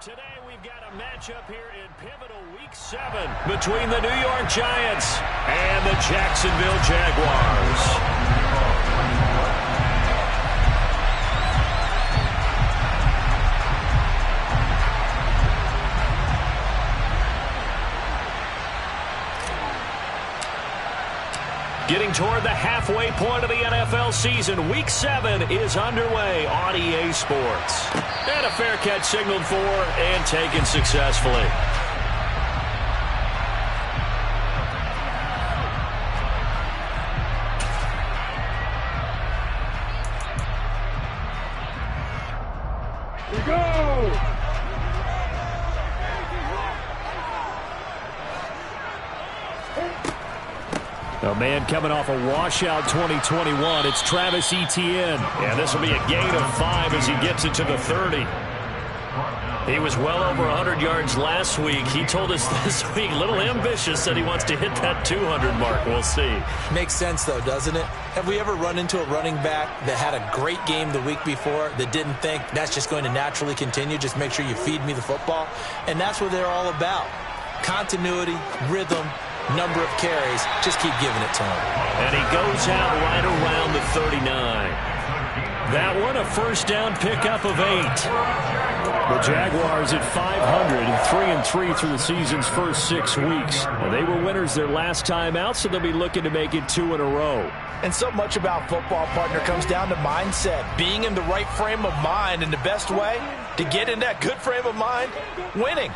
Today we've got a matchup here in pivotal Week 7 between the New York Giants and the Jacksonville Jaguars. Getting toward the halfway point of the NFL season, Week 7 is underway on EA Sports. And a fair catch signaled for and taken successfully. Here we go! A man coming off a washout 2021, it's Travis Etienne. And this will be a gain of 5 as he gets it to the 30. He was well over 100 yards last week. He told us this week, a little ambitious, that he wants to hit that 200 mark. We'll see. Makes sense, though, doesn't it? Have we ever run into a running back that had a great game the week before that didn't think that's just going to naturally continue? Just make sure you feed me the football. And that's what they're all about. Continuity, rhythm, number of carries. Just keep giving it to him. And he goes out right around the 39. That one, a first down pickup of 8. The Jaguars at 500, 3-3 through the season's first 6 weeks. They were winners their last time out, so they'll be looking to make it 2 in a row. And so much about football, partner, comes down to mindset. Being in the right frame of mind, and the best way to get in that good frame of mind, winning.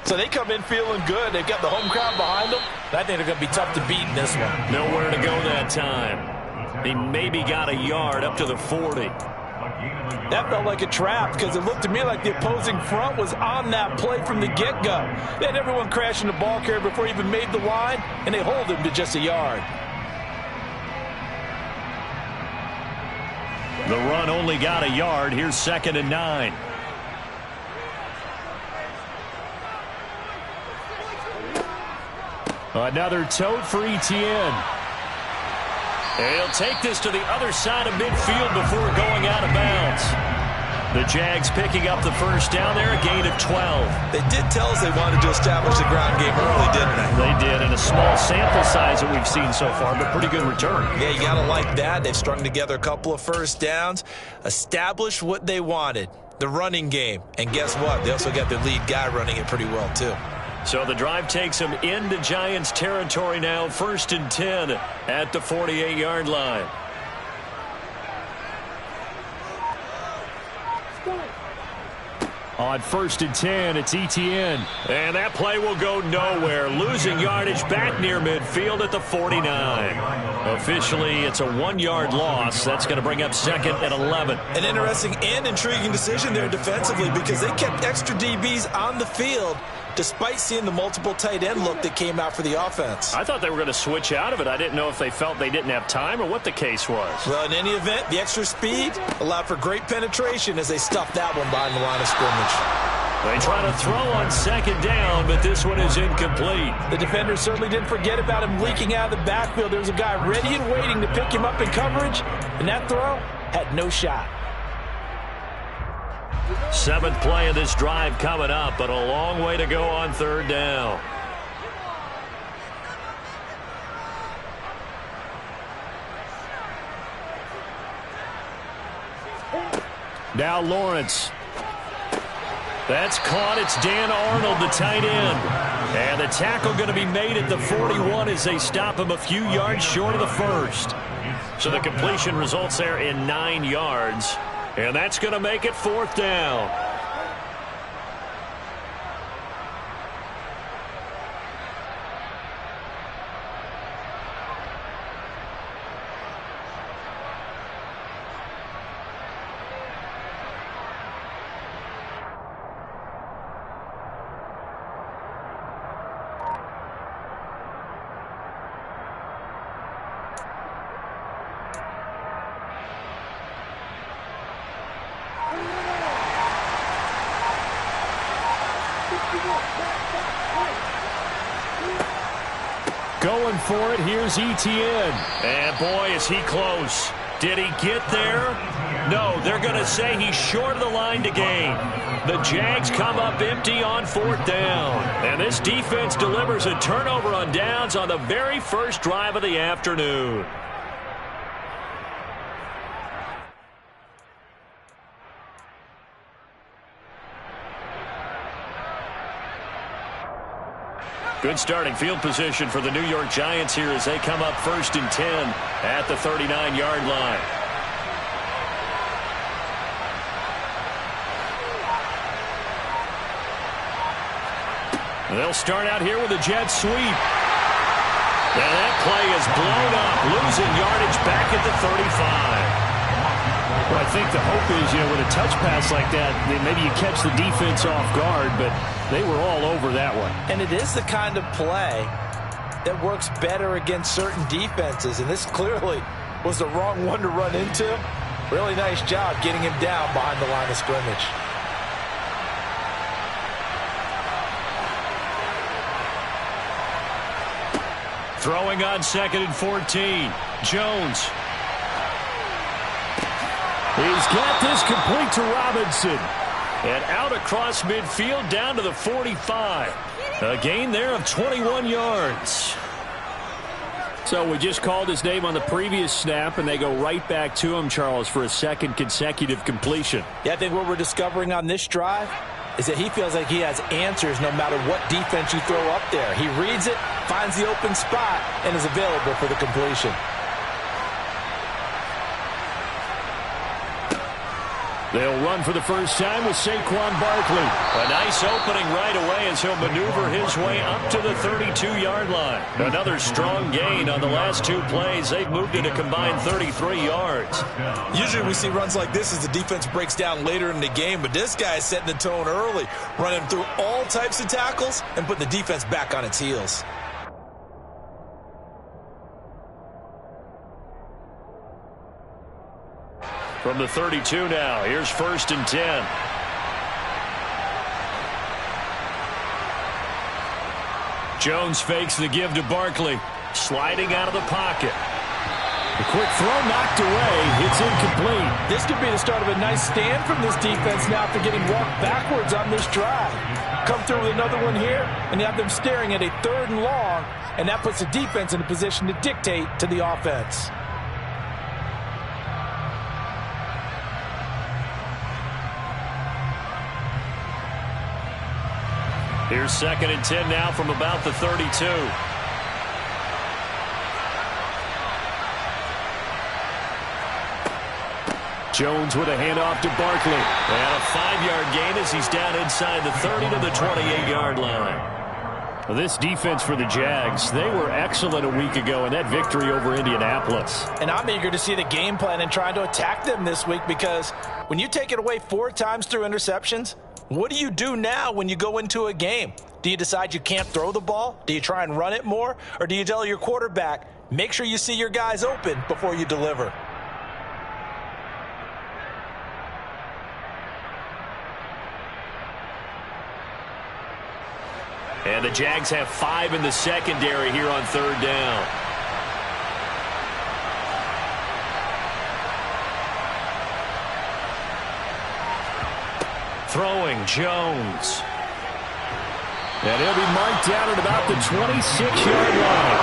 So they come in feeling good. They've got the home crowd behind them. I think they're going to be tough to beat in this one. Nowhere to go that time. He maybe got a yard up to the 40. That felt like a trap because it looked to me like the opposing front was on that play from the get-go. They had everyone crashing the ball carrier before he even made the line, and they hold him to just a yard. The run only got a yard. Here's 2nd and 9. Another tote for Etienne. And he'll take this to the other side of midfield before going out of bounds. The Jags picking up the first down there, a gain of 12. They did tell us they wanted to establish the ground game early, didn't they? They did, in a small sample size that we've seen so far, but pretty good return. Yeah, you got to like that. They've strung together a couple of first downs, established what they wanted, the running game. And guess what? They also got their lead guy running it pretty well, too. So the drive takes them into Giants territory now, 1st and 10 at the 48-yard line. On 1st and 10, it's Etienne. And that play will go nowhere. Losing yardage back near midfield at the 49. Officially, it's a 1-yard loss. That's going to bring up 2nd and 11. An interesting and intriguing decision there defensively because they kept extra DBs on the field despite seeing the multiple tight end look that came out for the offense. I thought they were going to switch out of it. I didn't know if they felt they didn't have time or what the case was. Well, in any event, the extra speed allowed for great penetration as they stuffed that one behind the line of scrimmage. They try to throw on 2nd down, but this one is incomplete. The defender certainly didn't forget about him leaking out of the backfield. There was a guy ready and waiting to pick him up in coverage, and that throw had no shot. 7th play of this drive coming up, but a long way to go on 3rd down. Now Lawrence. That's caught. It's Dan Arnold, the tight end. And the tackle going to be made at the 41 as they stop him a few yards short of the 1st. So the completion results there in 9 yards. And that's going to make it 4th down. Going for it, here's Etienne. And boy, is he close. Did he get there? No, they're going to say he's short of the line to gain. The Jags come up empty on 4th down. And this defense delivers a turnover on downs on the very first drive of the afternoon. Good starting field position for the New York Giants here as they come up 1st and 10 at the 39-yard line. They'll start out here with a jet sweep. And that play is blown up, losing yardage back at the 35. Well, I think the hope is, with a touch pass like that, maybe you catch the defense off guard, but they were all over that one. And it is the kind of play that works better against certain defenses, and this clearly was the wrong one to run into. Really nice job getting him down behind the line of scrimmage. Throwing on 2nd and 14. Jones. He's got this complete to Robinson. And out across midfield down to the 45. A gain there of 21 yards. So we just called his name on the previous snap, and they go right back to him, Charles, for a second consecutive completion. Yeah, I think what we're discovering on this drive is that he feels like he has answers no matter what defense you throw up there. He reads it, finds the open spot, and is available for the completion. They'll run for the first time with Saquon Barkley. A nice opening right away as he'll maneuver his way up to the 32-yard line. Another strong gain on the last 2 plays. They've moved it a combined 33 yards. Usually we see runs like this as the defense breaks down later in the game, but this guy is setting the tone early, running through all types of tackles and putting the defense back on its heels. From the 32 now, here's 1st and 10. Jones fakes the give to Barkley. Sliding out of the pocket. The quick throw knocked away. It's incomplete. This could be the start of a nice stand from this defense now after getting walked backwards on this drive. Come through with another one here, and you have them staring at a 3rd and long, and that puts the defense in a position to dictate to the offense. Here's 2nd and 10 now from about the 32. Jones with a handoff to Barkley. And a 5-yard gain as he's down inside the 30 to the 28-yard line. Well, this defense for the Jags, they were excellent a week ago in that victory over Indianapolis. And I'm eager to see the game plan and trying to attack them this week, because when you take it away 4 times through interceptions, what do you do now when you go into a game? Do you decide you can't throw the ball? Do you try and run it more? Or do you tell your quarterback, make sure you see your guys open before you deliver? And the Jags have 5 in the secondary here on 3rd down. Throwing, Jones. And he'll be marked down at about the 26-yard line.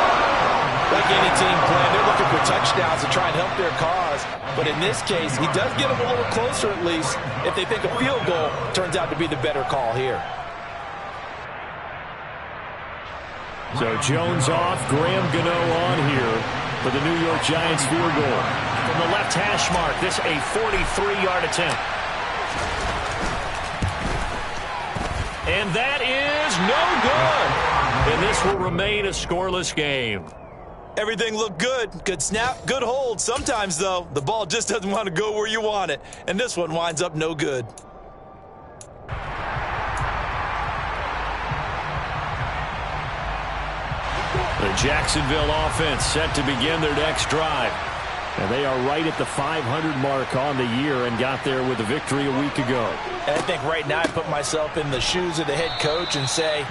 Like any team plan, they're looking for touchdowns to try and help their cause. But in this case, he does get them a little closer at least if they think a field goal turns out to be the better call here. So Jones off, Graham Gano on here for the New York Giants field goal. From the left hash mark, this a 43-yard attempt. And that is no good. And this will remain a scoreless game. Everything looked good. Good snap, good hold. Sometimes, though, the ball just doesn't want to go where you want it. And this one winds up no good. The Jacksonville offense set to begin their next drive. And they are right at the 500 mark on the year and got there with a victory a week ago. And I think right now I put myself in the shoes of the head coach and say,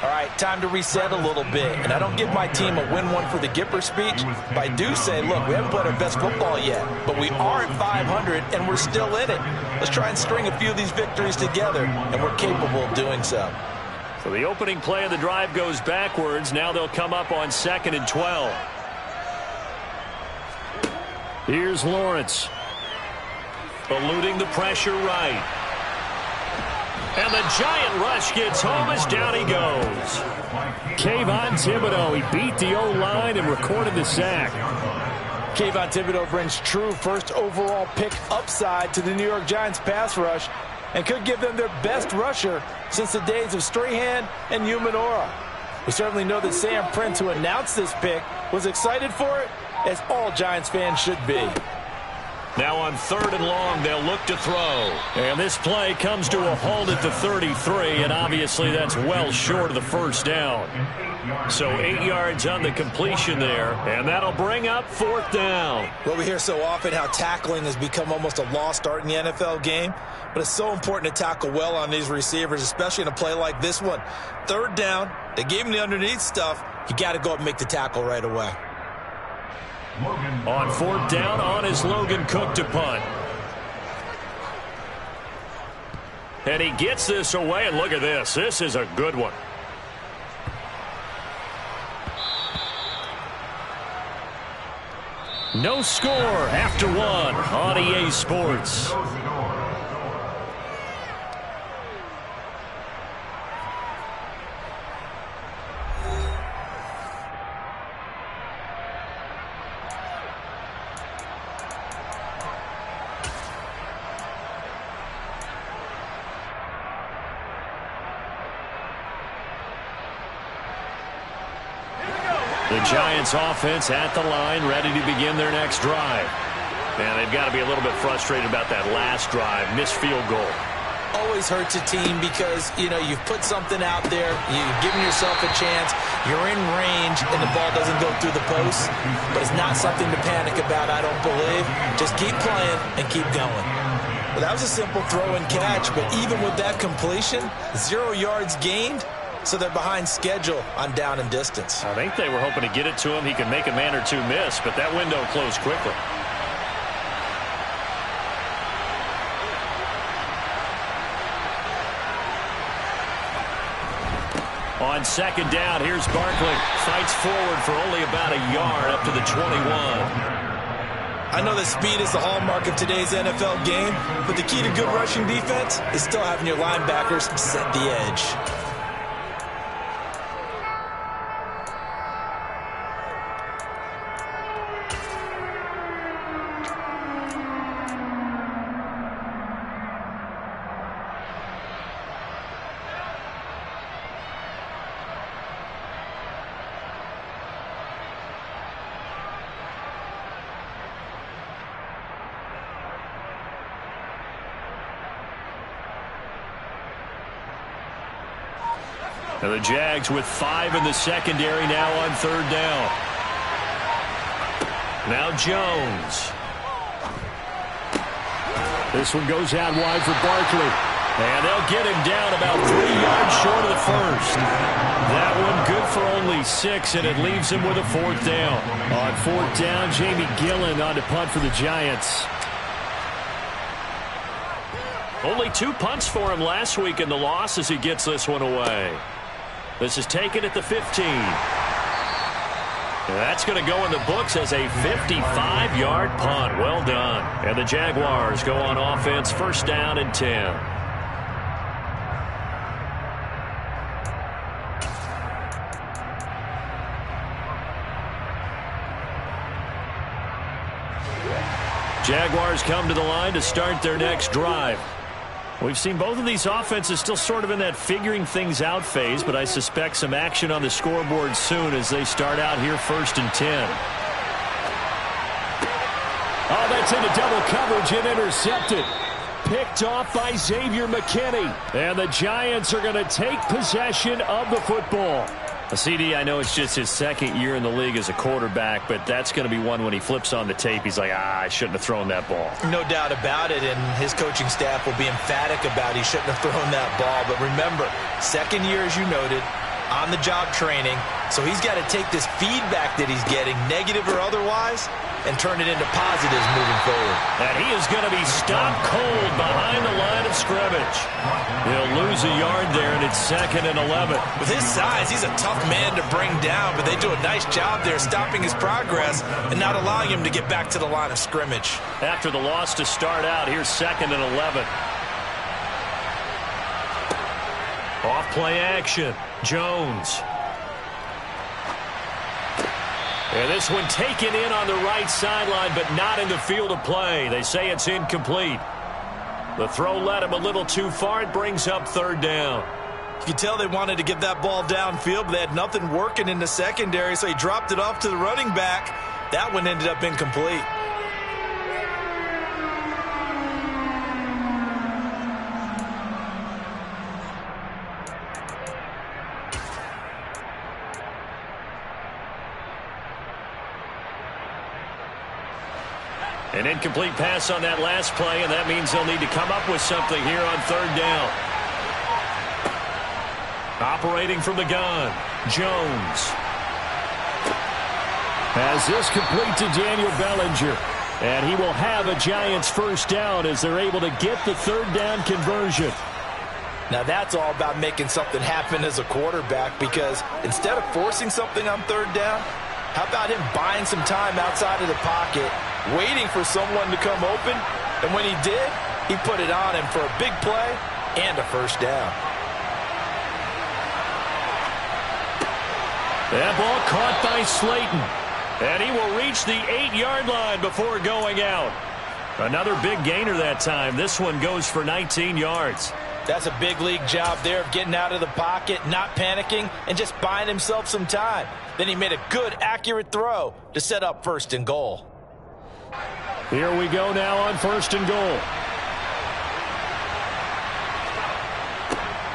All right, time to reset a little bit. And I don't give my team a win one for the Gipper speech, but I do say, look, we haven't played our best football yet, but we are at 500 and we're still in it. Let's try and string a few of these victories together, and we're capable of doing so. So the opening play of the drive goes backwards. Now they'll come up on 2nd and 12. Here's Lawrence. Eluding the pressure right. And the giant rush gets home as down he goes. Kayvon Thibodeau, he beat the O-line and recorded the sack. Kayvon Thibodeau brings true first overall pick upside to the New York Giants pass rush and could give them their best rusher since the days of Strahan and Umanora. We certainly know that Sam Prince, who announced this pick, was excited for it, as all Giants fans should be. Now on 3rd and long, they'll look to throw. And this play comes to a halt at the 33, and obviously that's well short of the first down. So 8 yards on the completion there, and that'll bring up 4th down. Well, we hear so often how tackling has become almost a lost art in the NFL game, but it's so important to tackle well on these receivers, especially in a play like this one. 3rd down, they gave him the underneath stuff. You got to go up and make the tackle right away. On 4th down, on is Logan Cook to punt. And he gets this away, and look at this. This is a good one. No score after 1 on EA Sports. The Giants offense at the line, ready to begin their next drive. And they've got to be a little bit frustrated about that last drive, missed field goal. Always hurts a team because, you know, you've put something out there, you've given yourself a chance, you're in range, and the ball doesn't go through the post. But it's not something to panic about, I don't believe. Just keep playing and keep going. Well, that was a simple throw and catch, but even with that completion, 0 yards gained. So they're behind schedule on down and distance. I think they were hoping to get it to him. He could make a man or two miss, but that window closed quickly. On 2nd down, here's Barkley. Fights forward for only about a yard up to the 21. I know that speed is the hallmark of today's NFL game, but the key to good rushing defense is still having your linebackers set the edge. And the Jags with 5 in the secondary now on 3rd down. Now Jones. This one goes out wide for Barkley. And they'll get him down about 3 yards short of the first. That one good for only 6, and it leaves him with a 4th down. On 4th down, Jamie Gillen on to punt for the Giants. Only 2 punts for him last week in the loss as he gets this one away. This is taken at the 15. And that's going to go in the books as a 55-yard punt. Well done. And the Jaguars go on offense, 1st down and 10. Jaguars come to the line to start their next drive. We've seen both of these offenses still sort of in that figuring things out phase, but I suspect some action on the scoreboard soon as they start out here 1st and 10. Oh, that's into double coverage and intercepted. Picked off by Xavier McKinney. And the Giants are going to take possession of the football. CD, I know it's just his 2nd year in the league as a quarterback, but that's going to be one when he flips on the tape, he's like, I shouldn't have thrown that ball. No doubt about it, and his coaching staff will be emphatic about he shouldn't have thrown that ball. But remember, 2nd year, as you noted, on-the-job training, so he's got to take this feedback that he's getting, negative or otherwise, and turn it into positives moving forward. And he is going to be stopped cold behind the line of scrimmage. He'll lose a yard there, and it's 2nd and 11. With his size, he's a tough man to bring down, but they do a nice job there stopping his progress and not allowing him to get back to the line of scrimmage. After the loss to start out, here's 2nd and 11. Off play action. Jones. And this one taken in on the right sideline, but not in the field of play. They say it's incomplete. The throw led him a little too far. It brings up 3rd down. You could tell they wanted to get that ball downfield, but they had nothing working in the secondary, so he dropped it off to the running back. That one ended up incomplete. An incomplete pass on that last play, and that means they'll need to come up with something here on 3rd down. Operating from the gun, Jones. Has this complete to Daniel Bellinger. And he will have a Giants 1st down as they're able to get the 3rd down conversion. Now that's all about making something happen as a quarterback, because instead of forcing something on 3rd down, how about him buying some time outside of the pocket, waiting for someone to come open, and when he did, he put it on him for a big play and a 1st down. That ball caught by Slayton, and he will reach the 8-yard line before going out. Another big gainer that time. This one goes for 19 yards. That's a big league job there of getting out of the pocket, not panicking, and just buying himself some time. Then he made a good, accurate throw to set up 1st and goal. Here we go now on 1st and goal.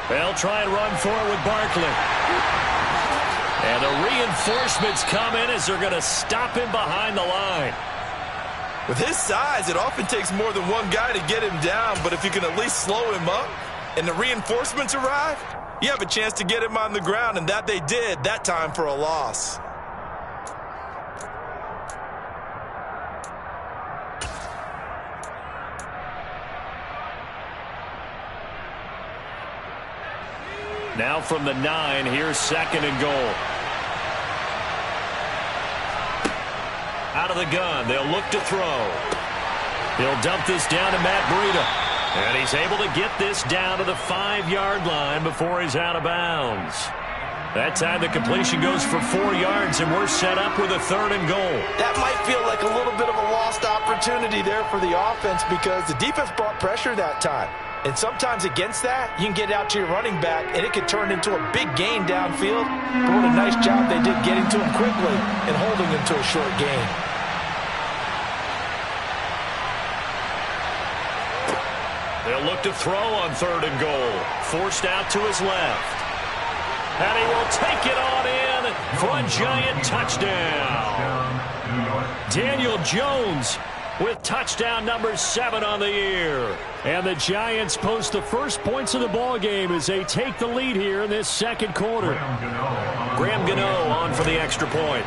They'll try and run for it with Barkley. And the reinforcements come in as they're going to stop him behind the line. With his size, it often takes more than one guy to get him down, but if you can at least slow him up and the reinforcements arrive, you have a chance to get him on the ground, and that they did, that time for a loss. Now from the 9, here's 2nd and goal. Out of the gun, they'll look to throw. He'll dump this down to Matt Breida. And he's able to get this down to the 5-yard line before he's out of bounds. That time the completion goes for 4 yards, and we're set up with a 3rd and goal. That might feel like a little bit of a lost opportunity there for the offense, because the defense brought pressure that time. And sometimes against that, you can get out to your running back, and it could turn into a big gain downfield. But what a nice job they did getting to him quickly and holding him to a short gain. They'll look to throw on 3rd and goal. Forced out to his left. And he will take it on in for a Giant touchdown. Daniel Jones with touchdown number 7 on the year. And the Giants post the first points of the ball game as they take the lead here in this 2nd quarter. Graham Gano on for the extra point.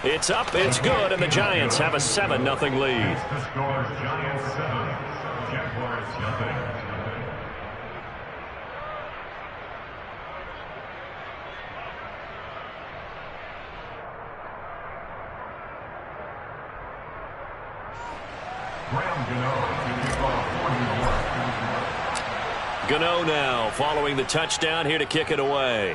It's up, it's good, and the Giants have a 7-0 lead. The score is Giants 7, Jaguars nothing. Gano now following the touchdown here to kick it away.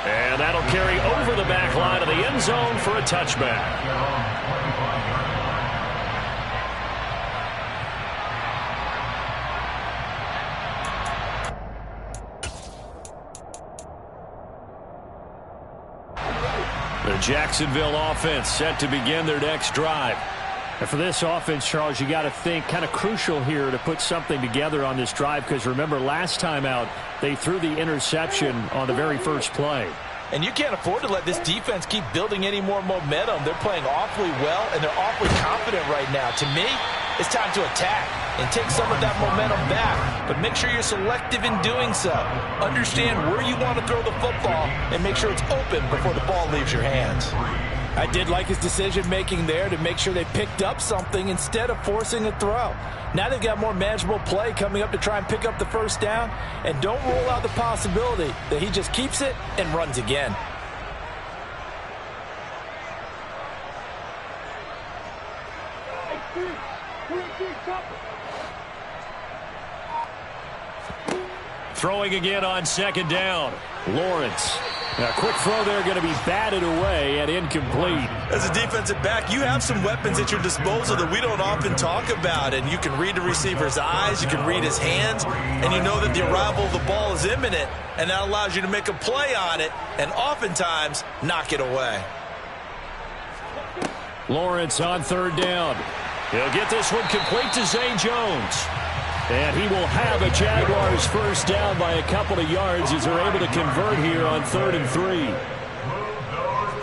And that'll carry over the back line of the end zone for a touchback. The Jacksonville offense set to begin their next drive. And for this offense, Charles, you got to think kind of crucial here to put something together on this drive, because remember last time out they threw the interception on the very first play. And you can't afford to let this defense keep building any more momentum. They're playing awfully well, and they're awfully confident right now. To me, It's time to attack and take some of that momentum back. But make sure you're selective in doing so. Understand where you want to throw the football and make sure it's open before the ball leaves your hands. I did like his decision-making there to make sure they picked up something instead of forcing a throw. Now they've got more manageable play coming up to try and pick up the first down. And don't rule out the possibility that he just keeps it and runs again. Throwing again on second down. Lawrence. A quick throw there going to be batted away and incomplete. As a defensive back, you have some weapons at your disposal that we don't often talk about. And you can read the receiver's eyes, you can read his hands, and you know that the arrival of the ball is imminent. And that allows you to make a play on it and oftentimes knock it away. Lawrence on third down. He'll get this one complete to Zay Jones. And he will have a Jaguars first down by a couple of yards as they're able to convert here on 3rd and 3. Move those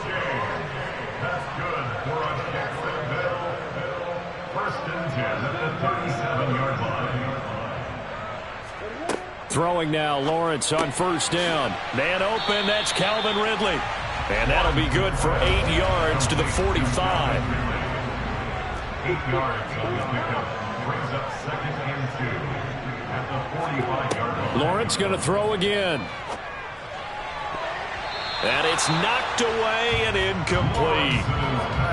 chains. That's good for a Jacksonville. 1st and 10 at the 37-yard line. Throwing now, Lawrence on first down. Man open, that's Calvin Ridley. And that'll be good for 8 yards to the 45. 8 yards on this pickup. Brings up 2nd and 2 at the 45-yard line. Lawrence going to throw again. And it's knocked away and incomplete.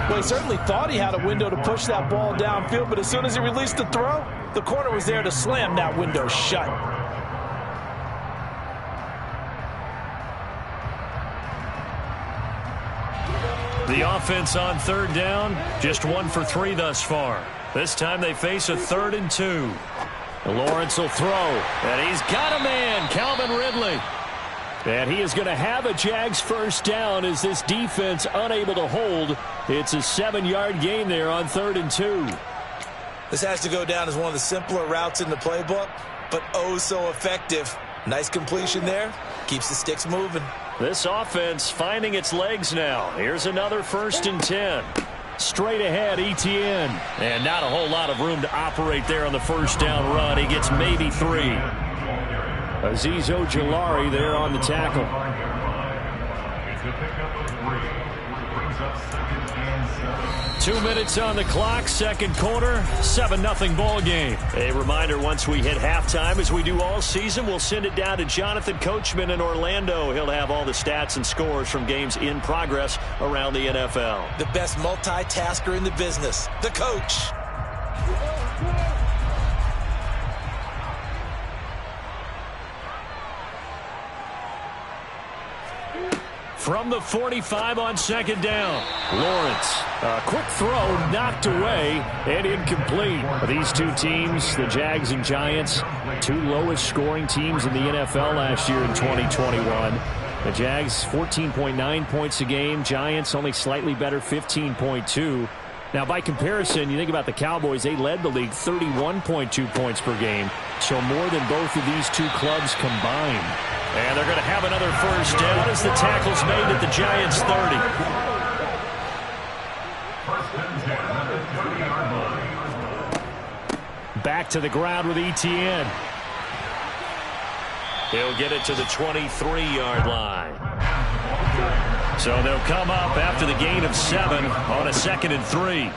Well, he certainly thought he had a window to push that ball downfield, but as soon as he released the throw, the corner was there to slam that window shut. The offense on third down, just 1 for 3 thus far. This time they face a 3rd and 2. Lawrence will throw, and he's got a man, Calvin Ridley. And he is going to have a Jags first down as this defense unable to hold. It's a 7-yard gain there on 3rd and 2. This has to go down as one of the simpler routes in the playbook, but oh so effective. Nice completion there. Keeps the sticks moving. This offense finding its legs now. Here's another 1st and 10. Straight ahead, Etienne. And not a whole lot of room to operate there on the first down run. He gets maybe 3. Azeez Ojulari there on the tackle. It's a pickup of 3. Brings up 2nd and 7. 2 minutes on the clock, second quarter, 7-0 ball game. A reminder, once we hit halftime, as we do all season, we'll send it down to Jonathan Coachman in Orlando. He'll have all the stats and scores from games in progress around the NFL. The best multitasker in the business, the coach. From the 45 on second down, Lawrence. A quick throw knocked away and incomplete. These two teams, the Jags and Giants, 2 lowest scoring teams in the NFL last year in 2021. The Jags 14.9 points a game. Giants only slightly better, 15.2. Now, by comparison, you think about the Cowboys, they led the league 31.2 points per game. So more than both of these two clubs combined. And they're going to have another first down as the tackle's made at the Giants' 30. 1st and 10 at the 30-yard line. Back to the ground with Etienne. He'll get it to the 23-yard line. So they'll come up after the gain of 7 on a 2nd and 3.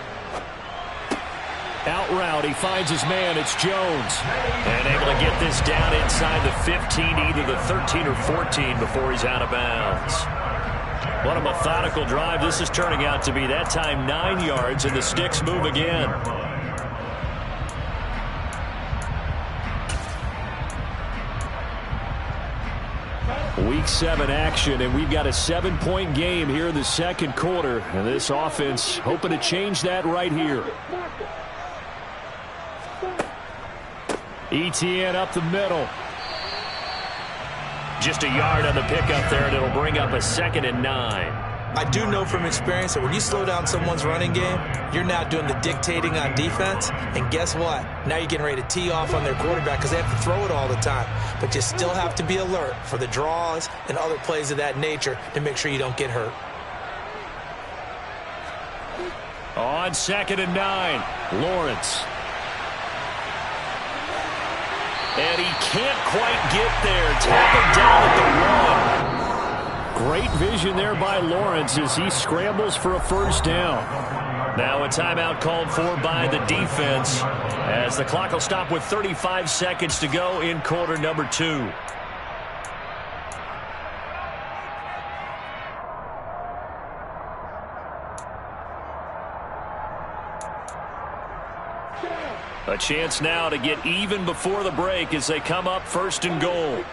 Out route, he finds his man. It's Jones. And able to get this down inside the 15, either the 13 or 14 before he's out of bounds. What a methodical drive this is turning out to be. That time 9 yards, and the sticks move again. Week 7 action, and we've got a 7-point game here in the second quarter. And this offense hoping to change that right here. Etienne up the middle. Just a yard on the pickup there, and it'll bring up a 2nd and 9. I do know from experience that when you slow down someone's running game, you're now doing the dictating on defense. And guess what? Now you're getting ready to tee off on their quarterback because they have to throw it all the time. But you still have to be alert for the draws and other plays of that nature to make sure you don't get hurt. On 2nd and 9, Lawrence. And he can't quite get there. Tackled down at the 1. Great vision there by Lawrence as he scrambles for a first down. Now a timeout called for by the defense as the clock will stop with 35 seconds to go in quarter number 2. A chance now to get even before the break as they come up first and goal.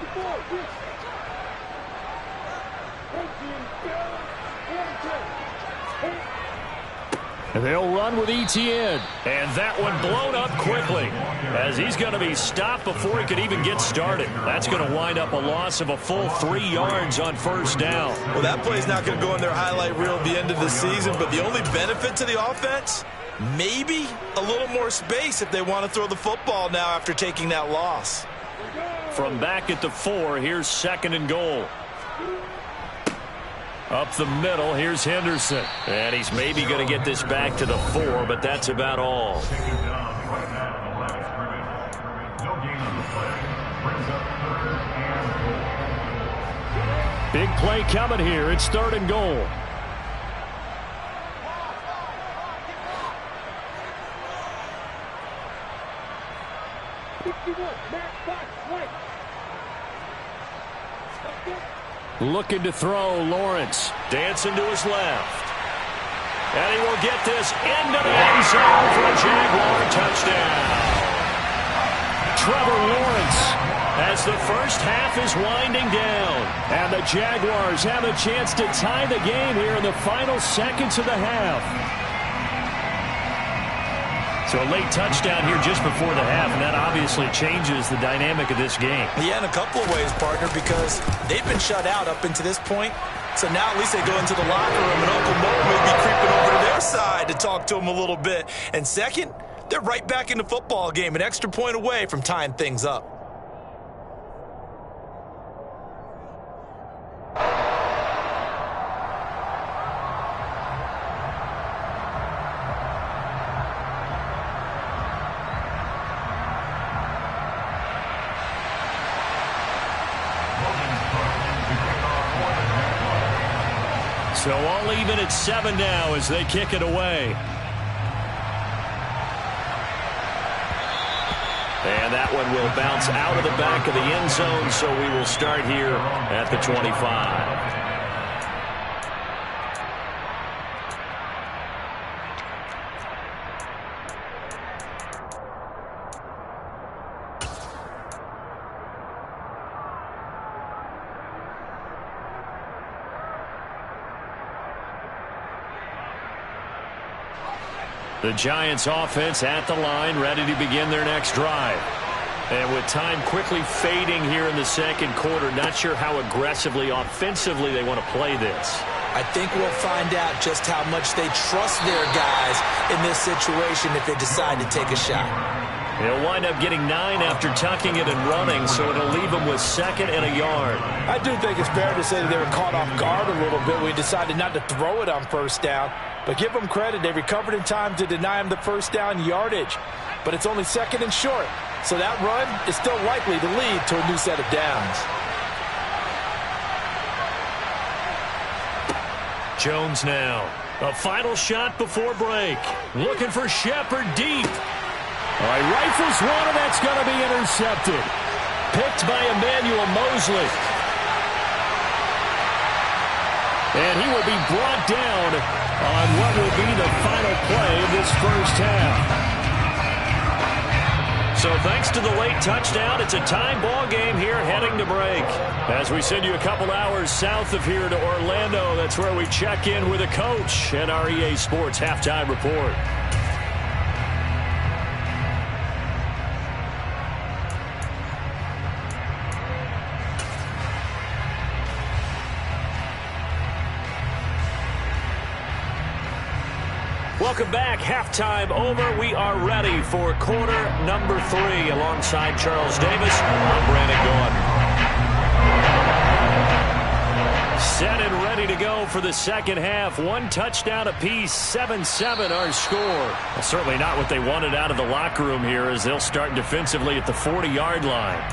They'll run with ETN. And that one blown up quickly as he's going to be stopped before he could even get started. That's going to wind up a loss of a full 3 yards on first down. Well, that play's not going to go in their highlight reel at the end of the season, but the only benefit to the offense, maybe a little more space if they want to throw the football now after taking that loss. From back at the 4, here's second and goal. Up the middle, here's Henderson. And he's maybe going to get this back to the 4, but that's about all. Big play coming here. It's third and goal. Looking to throw, Lawrence. Dancing to his left. And he will get this into the end zone for a Jaguar touchdown. Trevor Lawrence as the first half is winding down. And the Jaguars have a chance to tie the game here in the final seconds of the half. So a late touchdown here just before the half, and that obviously changes the dynamic of this game. Yeah, in a couple of ways, partner, because they've been shut out up until this point. So now at least they go into the locker room, and Uncle Mo may be creeping over to their side to talk to them a little bit. And second, they're right back in the football game, an extra point away from tying things up. So all even at 7 now as they kick it away. And that one will bounce out of the back of the end zone, so we will start here at the 25. The Giants offense at the line, ready to begin their next drive. And with time quickly fading here in the second quarter, not sure how aggressively, offensively they want to play this. I think we'll find out just how much they trust their guys in this situation if they decide to take a shot. They'll wind up getting 9 after tucking it and running, so it'll leave them with 2nd and a yard. I do think it's fair to say that they were caught off guard a little bit. We decided not to throw it on first down. But give them credit. They recovered in time to deny him the first down yardage. But it's only 2nd and short. So that run is still likely to lead to a new set of downs. Jones now. A final shot before break. Looking for Shepard deep. All right, rifles one, and that's going to be intercepted. Picked by Emmanuel Mosley. And he will be brought down on what will be the final play of this first half. So thanks to the late touchdown, it's a tie ball game here heading to break. As we send you a couple hours south of here to Orlando, that's where we check in with a coach at our EA Sports Halftime Report. Welcome back. Halftime over. We are ready for quarter number 3 alongside Charles Davis. I'm Brandon Gaudin. Set and ready to go for the second half. One touchdown apiece, 7-7 our score. Well, certainly not what they wanted out of the locker room here as they'll start defensively at the 40-yard line.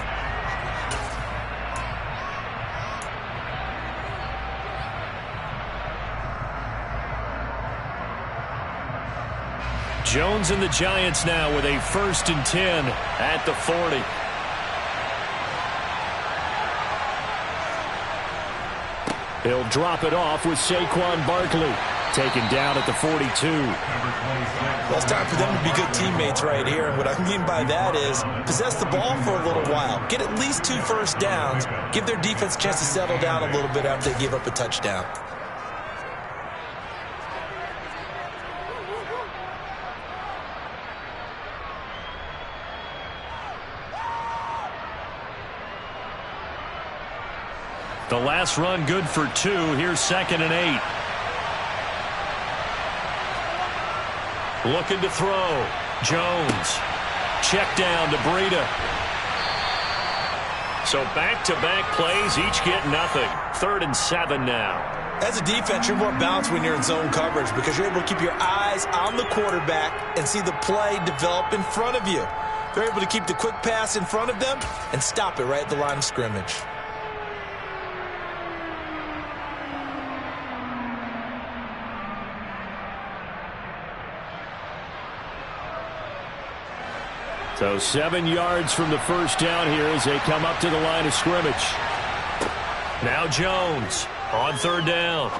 Jones and the Giants now with a 1st and 10 at the 40. He'll drop it off with Saquon Barkley. Taken down at the 42. Well, it's time for them to be good teammates right here. And what I mean by that is possess the ball for a little while. Get at least 2 first downs. Give their defense a chance to settle down a little bit after they give up a touchdown. The last run good for 2. Here's 2nd and 8. Looking to throw. Jones. Check down to Breida. So back-to-back plays, each get nothing. 3rd and 7 now. As a defense, you're more balanced when you're in zone coverage because you're able to keep your eyes on the quarterback and see the play develop in front of you. They're able to keep the quick pass in front of them and stop it right at the line of scrimmage. So 7 yards from the first down here as they come up to the line of scrimmage. Now Jones on 3rd down.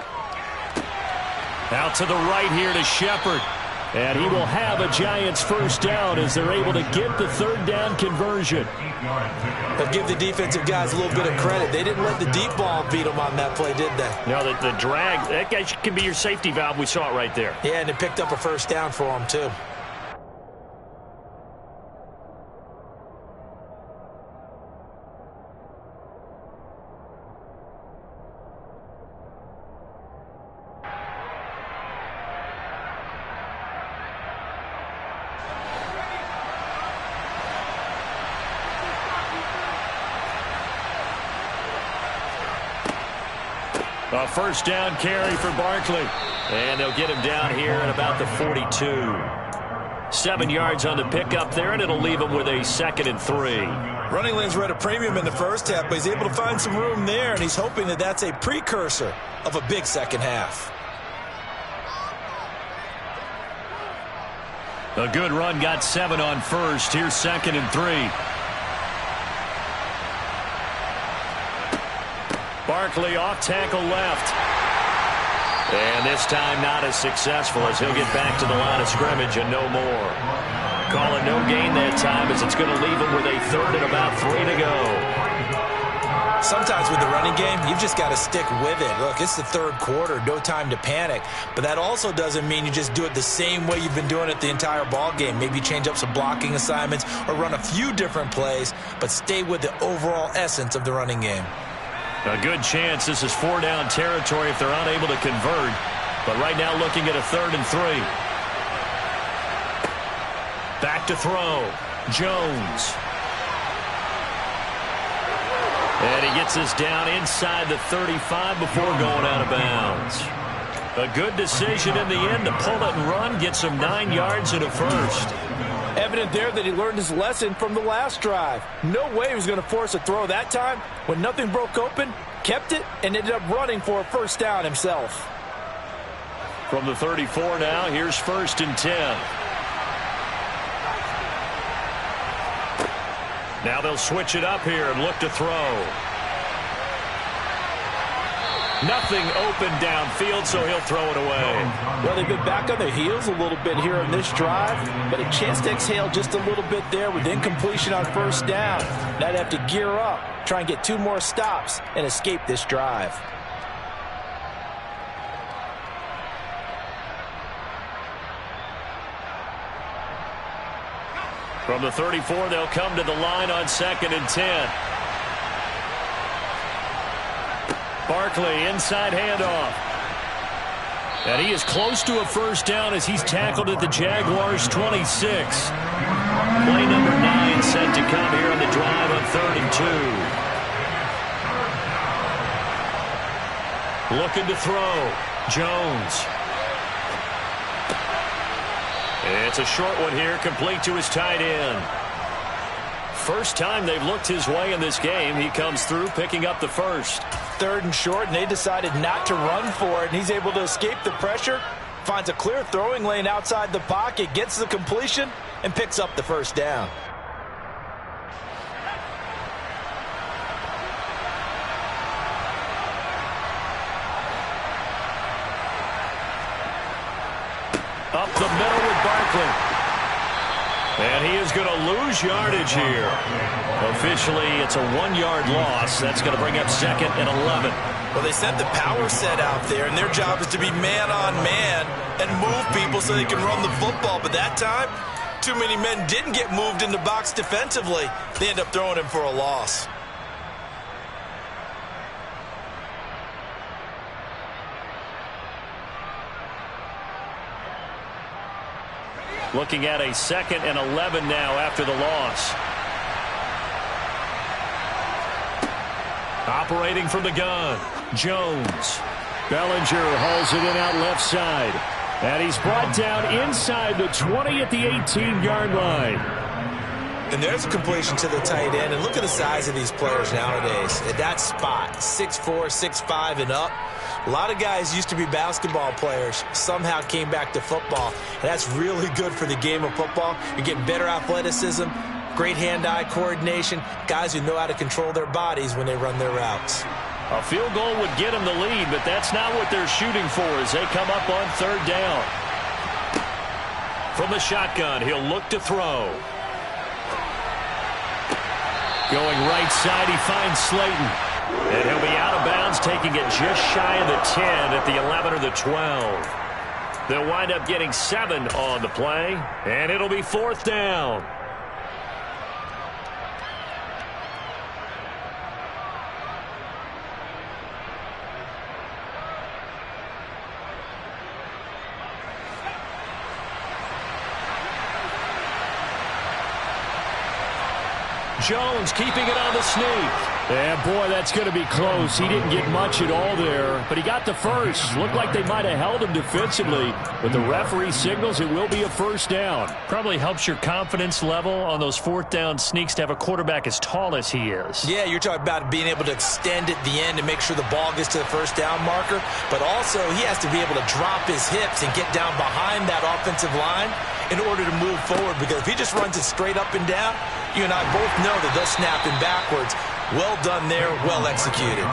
Out to the right here to Shepard. And he will have a Giants 1st down as they're able to get the 3rd down conversion. But give the defensive guys a little bit of credit. They didn't let the deep ball beat them on that play, did they? No, the drag, that guy can be your safety valve. We saw it right there. Yeah, and it picked up a 1st down for them, too. A 1st down carry for Barkley. And they'll get him down here at about the 42. 7 yards on the pickup there, and it'll leave him with a 2nd and 3. Running lanes were at a premium in the first half, but he's able to find some room there, and he's hoping that that's a precursor of a big second half. A good run, got 7 on 1st. Here's 2nd and 3. Barkley off tackle left. And this time not as successful as he'll get back to the line of scrimmage and no more. Call it no gain that time as it's going to leave him with a 3rd and about 3 to go. Sometimes with the running game, you've just got to stick with it. Look, it's the 3rd quarter, no time to panic. But that also doesn't mean you just do it the same way you've been doing it the entire ball game. Maybe change up some blocking assignments or run a few different plays, but stay with the overall essence of the running game. A good chance this is 4-down territory if they're unable to convert. But right now looking at a 3rd and 3. Back to throw. Jones. And he gets this down inside the 35 before going out of bounds. A good decision in the end to pull it and run. Gets him 9 yards and a 1st. Evident there that he learned his lesson from the last drive. No way he was going to force a throw that time. When nothing broke open, kept it, and ended up running for a 1st down himself. From the 34 now, here's 1st and 10. Now they'll switch it up here and look to throw. Nothing open downfield, so he'll throw it away. Well, they've been back on their heels a little bit here in this drive, but a chance to exhale just a little bit there with incompletion on 1st down. Now they have to gear up, try and get 2 more stops, and escape this drive. From the 34, they'll come to the line on 2nd and 10. Barkley, inside handoff. And he is close to a 1st down as he's tackled at the Jaguars' 26. Play number 9 set to come here on the drive on 3rd and 2. Looking to throw. Jones. It's a short one here, complete to his tight end. First time they've looked his way in this game. He comes through picking up the first. 3rd and short, and they decided not to run for it, and he's able to escape the pressure, finds a clear throwing lane outside the pocket, gets the completion, and picks up the first down. Up the middle with Barkley. And he is going to lose yardage here. Officially, it's a 1-yard loss. That's going to bring up 2nd and 11. Well, they sent the power set out there, and their job is to be man-on-man and move people so they can run the football. But that time, too many men didn't get moved in the box defensively. They end up throwing him for a loss. Looking at a 2nd and 11 now after the loss. Operating from the gun. Jones. Bellinger hauls it in out left side. And he's brought down inside the 20 at the 18-yard line. And there's a completion to the tight end. And look at the size of these players nowadays. At that spot, 6'4", 6'5", and up. A lot of guys used to be basketball players, somehow came back to football. And that's really good for the game of football. You're getting better athleticism, great hand-eye coordination, guys who know how to control their bodies when they run their routes. A field goal would get them the lead, but that's not what they're shooting for as they come up on 3rd down. From the shotgun, he'll look to throw. Going right side, he finds Slayton. And he'll be out of bounds, taking it just shy of the 10 at the 11 or the 12. They'll wind up getting 7 on the play, and it'll be 4th down. Jones keeping it on the sneak. And, boy, that's going to be close. He didn't get much at all there, but he got the first. Looked like they might have held him defensively, but the referee signals it will be a 1st down. Probably helps your confidence level on those 4th down sneaks to have a quarterback as tall as he is. Yeah, you're talking about being able to extend at the end and make sure the ball gets to the 1st down marker, but also he has to be able to drop his hips and get down behind that offensive line in order to move forward, because if he just runs it straight up and down, you and I both know that they'll snap him backwards. Well done there, well executed.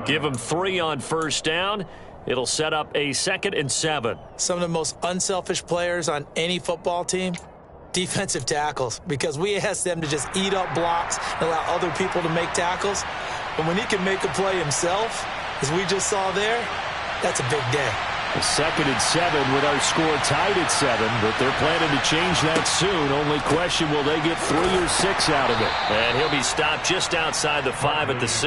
Give him 3 on 1st down. It'll set up a 2nd and 7. Some of the most unselfish players on any football team, defensive tackles, because we ask them to just eat up blocks and allow other people to make tackles. But when he can make a play himself, as we just saw there, that's a big day. A 2nd and 7 with our score tied at 7, but they're planning to change that soon. Only question, will they get 3 or 6 out of it? And he'll be stopped just outside the 5 at the 6.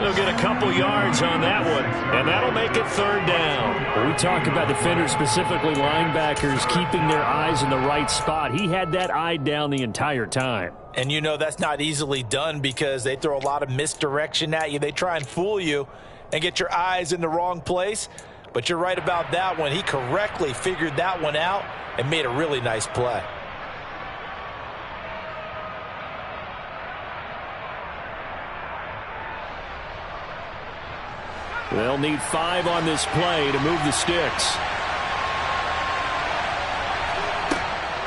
They'll get a couple yards on that one, and that'll make it 3rd down. When we talk about defenders, specifically linebackers, keeping their eyes in the right spot. He had that eye down the entire time. And you know that's not easily done because they throw a lot of misdirection at you. They try and fool you and get your eyes in the wrong place. But you're right about that one. He correctly figured that one out and made a really nice play. They'll need 5 on this play to move the sticks.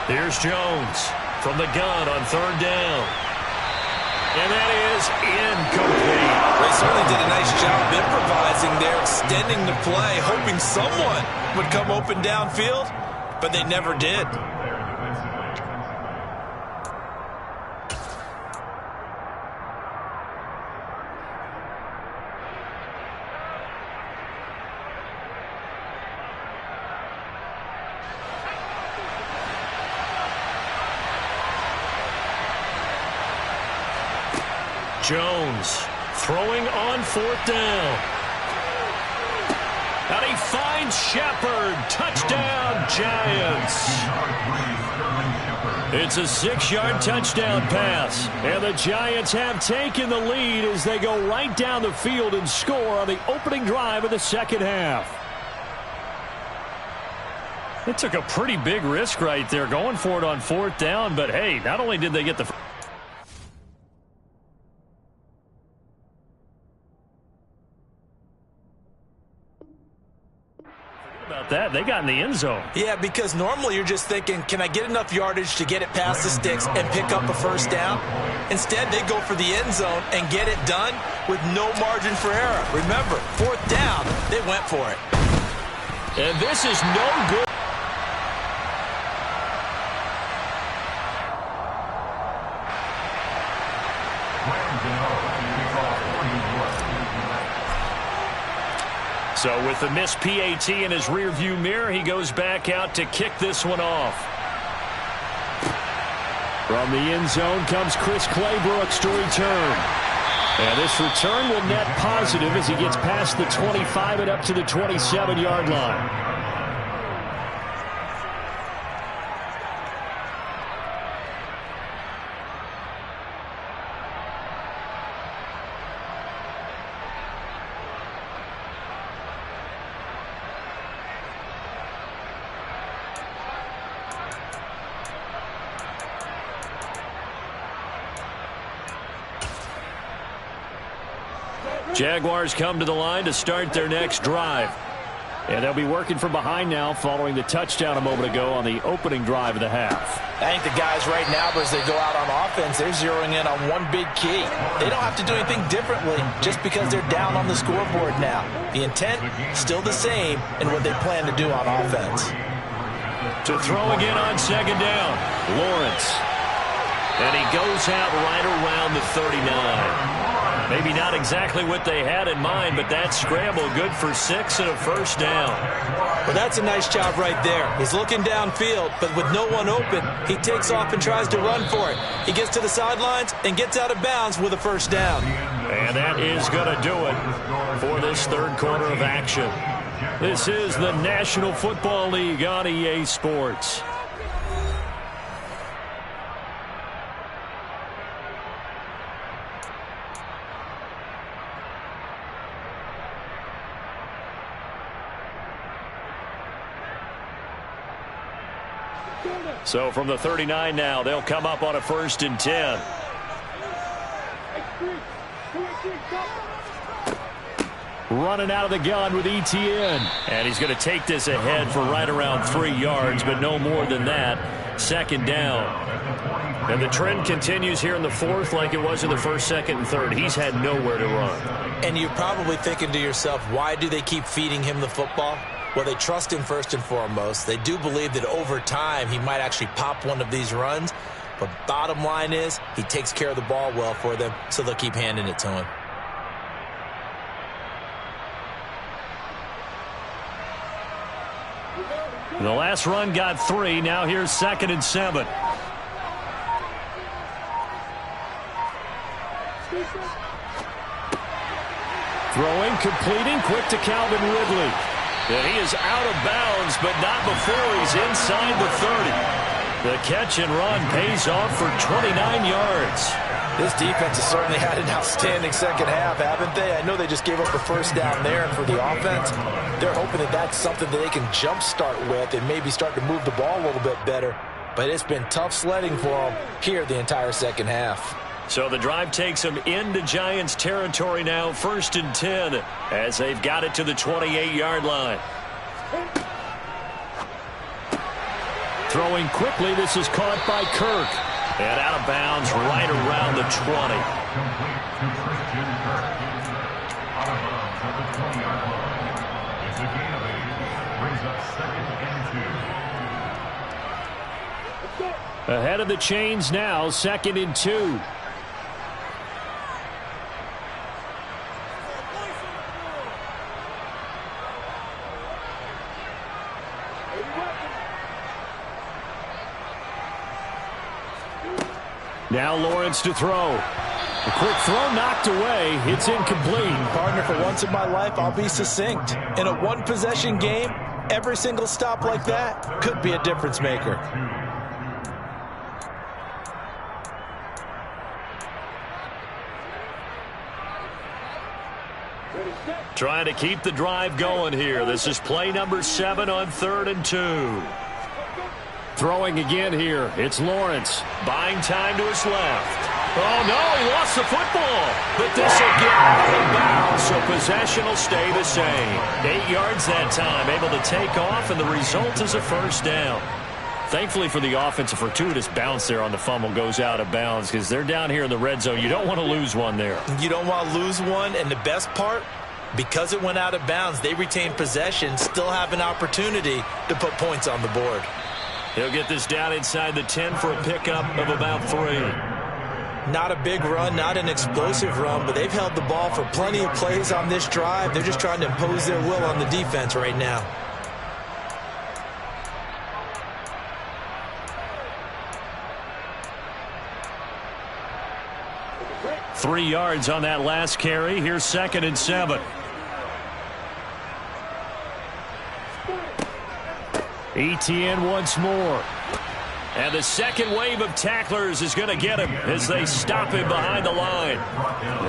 Here's Jones from the gun on 3rd down. And that is incomplete. They certainly did a nice job improvising there, extending the play, hoping someone would come open downfield, but they never did. Jones throwing on 4th down. And he finds Shepard. Touchdown, Giants. It's a 6-yard touchdown pass. And the Giants have taken the lead as they go right down the field and score on the opening drive of the second half. They took a pretty big risk right there going for it on 4th down. But, hey, not only did they get the about that, they got in the end zone. Yeah, because normally you're just thinking, can I get enough yardage to get it past the sticks and pick up a first down? Instead, they go for the end zone and get it done with no margin for error. Remember, 4th down, they went for it. And this is no good. So with the missed PAT in his rearview mirror, he goes back out to kick this one off. From the end zone comes Chris Claybrooks to return. And this return will net positive as he gets past the 25 and up to the 27-yard line. Jaguars come to the line to start their next drive. And they'll be working from behind now following the touchdown a moment ago on the opening drive of the half. I think the guys right now, as they go out on offense, they're zeroing in on one big key. They don't have to do anything differently just because they're down on the scoreboard now. The intent, still the same in what they plan to do on offense. To throw again on 2nd down, Lawrence. And he goes out right around the 39. Maybe not exactly what they had in mind, but that scramble good for 6 and a first down. Well, that's a nice job right there. He's looking downfield, but with no one open, he takes off and tries to run for it. He gets to the sidelines and gets out of bounds with a first down. And that is going to do it for this 3rd quarter of action. This is the National Football League on EA Sports. So from the 39 now, they'll come up on a 1st and 10. Running out of the gun with ETN. And he's going to take this ahead for right around 3 yards, but no more than that. 2nd down. And the trend continues here in the 4th like it was in the 1st, 2nd, and 3rd. He's had nowhere to run. And you're probably thinking to yourself, why do they keep feeding him the football? Well, they trust him first and foremost. They do believe that over time he might actually pop one of these runs. But bottom line is he takes care of the ball well for them, so they'll keep handing it to him. The last run got 3. Now here's 2nd and 7. Throwing, completing, quick to Calvin Ridley. And he is out of bounds, but not before he's inside the 30. The catch and run pays off for 29 yards. This defense has certainly had an outstanding second half, haven't they? I know they just gave up a first down there, and for the offense, they're hoping that that's something that they can jumpstart with and maybe start to move the ball a little bit better. But it's been tough sledding for them here the entire second half. So the drive takes them into Giants territory now, 1st and 10, as they've got it to the 28-yard line. Throwing quickly, this is caught by Kirk. And out of bounds right around the 20. Complete to Christian Kirk. Out of bounds at the 20-yard line. It's a gain of 8. Brings up 2nd and 2. Ahead of the chains now, 2nd and 2. Now Lawrence to throw. A quick throw knocked away. It's incomplete. Partner, for once in my life, I'll be succinct. In a one-possession game, every single stop like that could be a difference maker. Trying to keep the drive going here. This is play number 7 on 3rd and 2. Throwing again here. It's Lawrence. Buying time to his left. Oh, no, he lost the football. But this will get out of bounds, so possession will stay the same. 8 yards that time, able to take off, and the result is a first down. Thankfully for the offense, a fortuitous bounce there on the fumble goes out of bounds because they're down here in the red zone. You don't want to lose one there. You don't want to lose one, and the best part, because it went out of bounds, they retain possession, still have an opportunity to put points on the board. He'll get this down inside the 10 for a pickup of about 3. Not a big run, not an explosive run, but they've held the ball for plenty of plays on this drive. They're just trying to impose their will on the defense right now. Three yards on that last carry. Here's 2nd and 7. ETN once more. And the second wave of tacklers is going to get him as they stop him behind the line.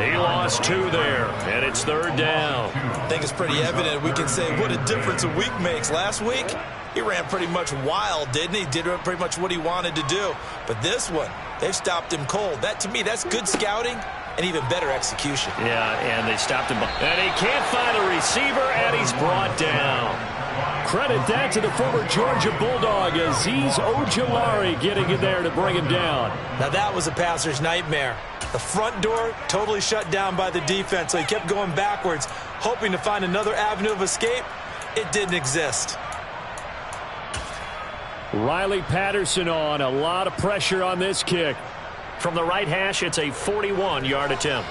He lost 2 there, and it's 3rd down. I think it's pretty evident. We can say what a difference a week makes. Last week, he ran pretty much wild, didn't he? Did pretty much what he wanted to do. But this one, they've stopped him cold. That, to me, that's good scouting and even better execution. Yeah, and they stopped him. And he can't find a receiver, and he's brought down. Credit that to the former Georgia Bulldog, Azeez Ojulari getting in there to bring him down. Now that was a passer's nightmare. The front door totally shut down by the defense, so he kept going backwards, hoping to find another avenue of escape. It didn't exist. Riley Patterson on. A lot of pressure on this kick. From the right hash, it's a 41-yard attempt.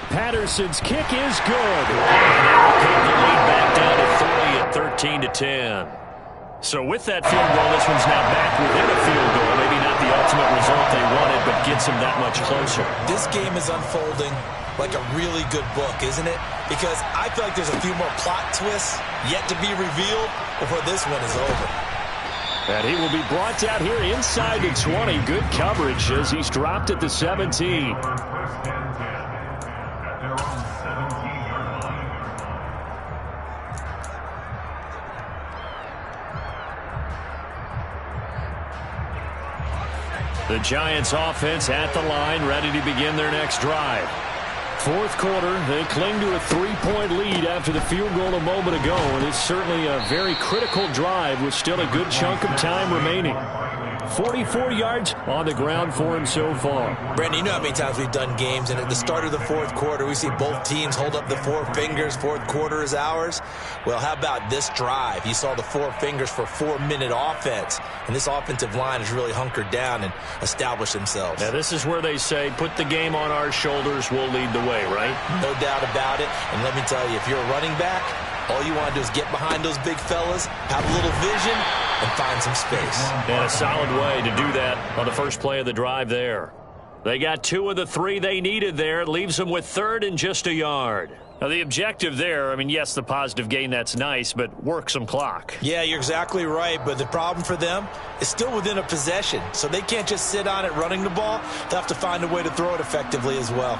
Patterson's kick is good. And it will cut the lead back down to 3 at 13-10. So with that field goal, this one's now back within a field goal. Maybe not the ultimate result they wanted, but gets them that much closer. This game is unfolding like a really good book, isn't it? Because I feel like there's a few more plot twists yet to be revealed before this one is over. And he will be brought down here inside the 20. Good coverage as he's dropped at the 17. The Giants offense at the line, ready to begin their next drive. 4th quarter, they cling to a 3-point lead after the field goal a moment ago, and it's certainly a very critical drive with still a good chunk of time remaining. 44 yards on the ground for him so far. Brandon, you know how many times we've done games, and at the start of the 4th quarter, we see both teams hold up the 4 fingers. 4th quarter is ours. Well, how about this drive? You saw the 4 fingers for 4-minute offense, and this offensive line has really hunkered down and established themselves. Now, this is where they say, put the game on our shoulders, we'll lead the way, right? No doubt about it. And let me tell you, if you're a running back, all you want to do is get behind those big fellas, have a little vision, and find some space. And a solid way to do that on the first play of the drive there. They got 2 of the 3 they needed there. It leaves them with 3rd and just a yard. Now, the objective there, I mean, yes, the positive gain, that's nice, but work some clock. Yeah, you're exactly right, but the problem for them is still within a possession, so they can't just sit on it running the ball. They'll have to find a way to throw it effectively as well.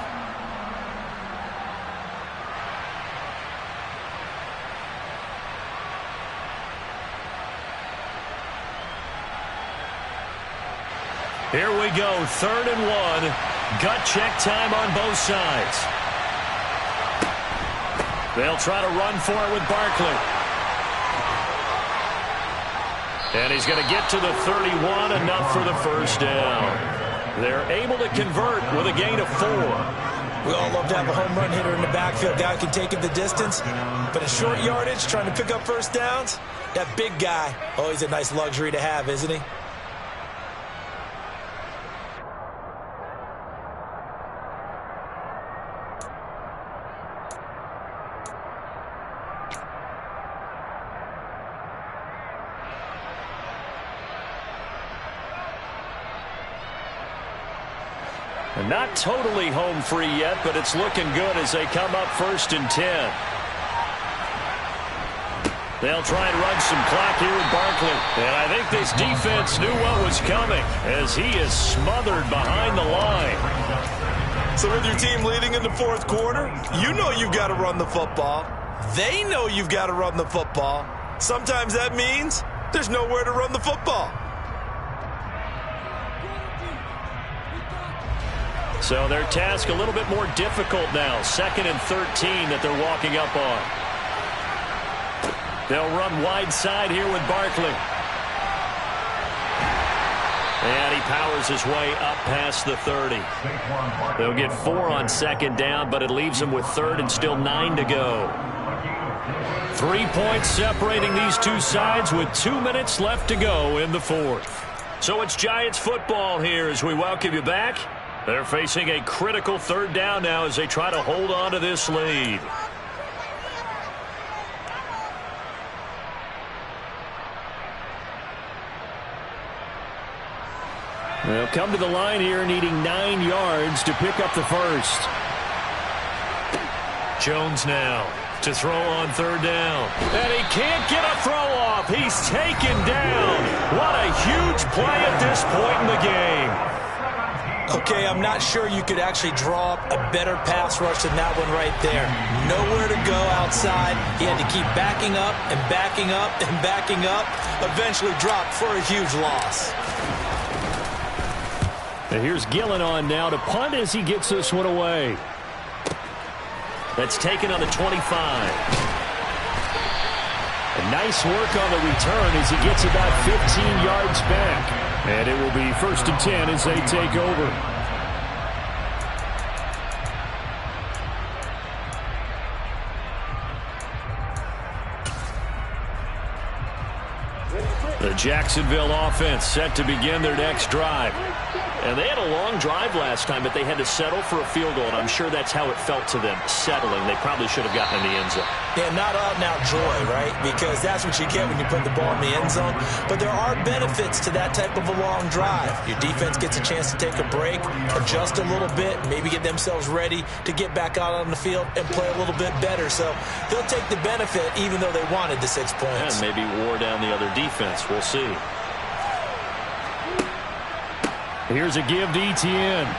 Here we go, 3rd and 1. Gut check time on both sides. They'll try to run for it with Barkley. And he's going to get to the 31, enough for the first down. They're able to convert with a gain of 4. We all love to have a home run hitter in the backfield. Guy who can take it the distance. But in short yardage, trying to pick up first downs, that big guy, oh, he's a nice luxury to have, isn't he? Not totally home free yet, but it's looking good as they come up 1st and 10. They'll try and run some clock here with Barkley. And I think this defense knew what was coming as he is smothered behind the line. So with your team leading in the fourth quarter, you know you've got to run the football. They know you've got to run the football. Sometimes that means there's nowhere to run the football. So their task a little bit more difficult now. 2nd and 13 that they're walking up on. They'll run wide side here with Barkley. And he powers his way up past the 30. They'll get 4 on 2nd down, but it leaves them with 3rd and still 9 to go. 3 points separating these two sides with 2 minutes left to go in the 4th. So it's Giants football here as we welcome you back. They're facing a critical 3rd down now as they try to hold on to this lead. They'll come to the line here needing 9 yards to pick up the first. Jones now to throw on 3rd down. And he can't get a throw off. He's taken down. What a huge play at this point in the game. Okay, I'm not sure you could actually draw up a better pass rush than that one right there. Nowhere to go outside. He had to keep backing up and backing up and backing up. Eventually dropped for a huge loss. And here's Gillen on now to punt as he gets this one away. That's taken on the 25. A nice work on the return as he gets about 15 yards back. And it will be 1st and 10 as they take over. The Jacksonville offense set to begin their next drive. And they had a long drive last time, but they had to settle for a field goal, and I'm sure that's how it felt to them, settling. They probably should have gotten in the end zone. Yeah, not out-and-out joy, right? Because that's what you get when you put the ball in the end zone. But there are benefits to that type of a long drive. Your defense gets a chance to take a break, adjust a little bit, maybe get themselves ready to get back out on the field and play a little bit better. So they'll take the benefit even though they wanted the 6 points. And maybe wore down the other defense. We'll see. Here's a give to Etienne.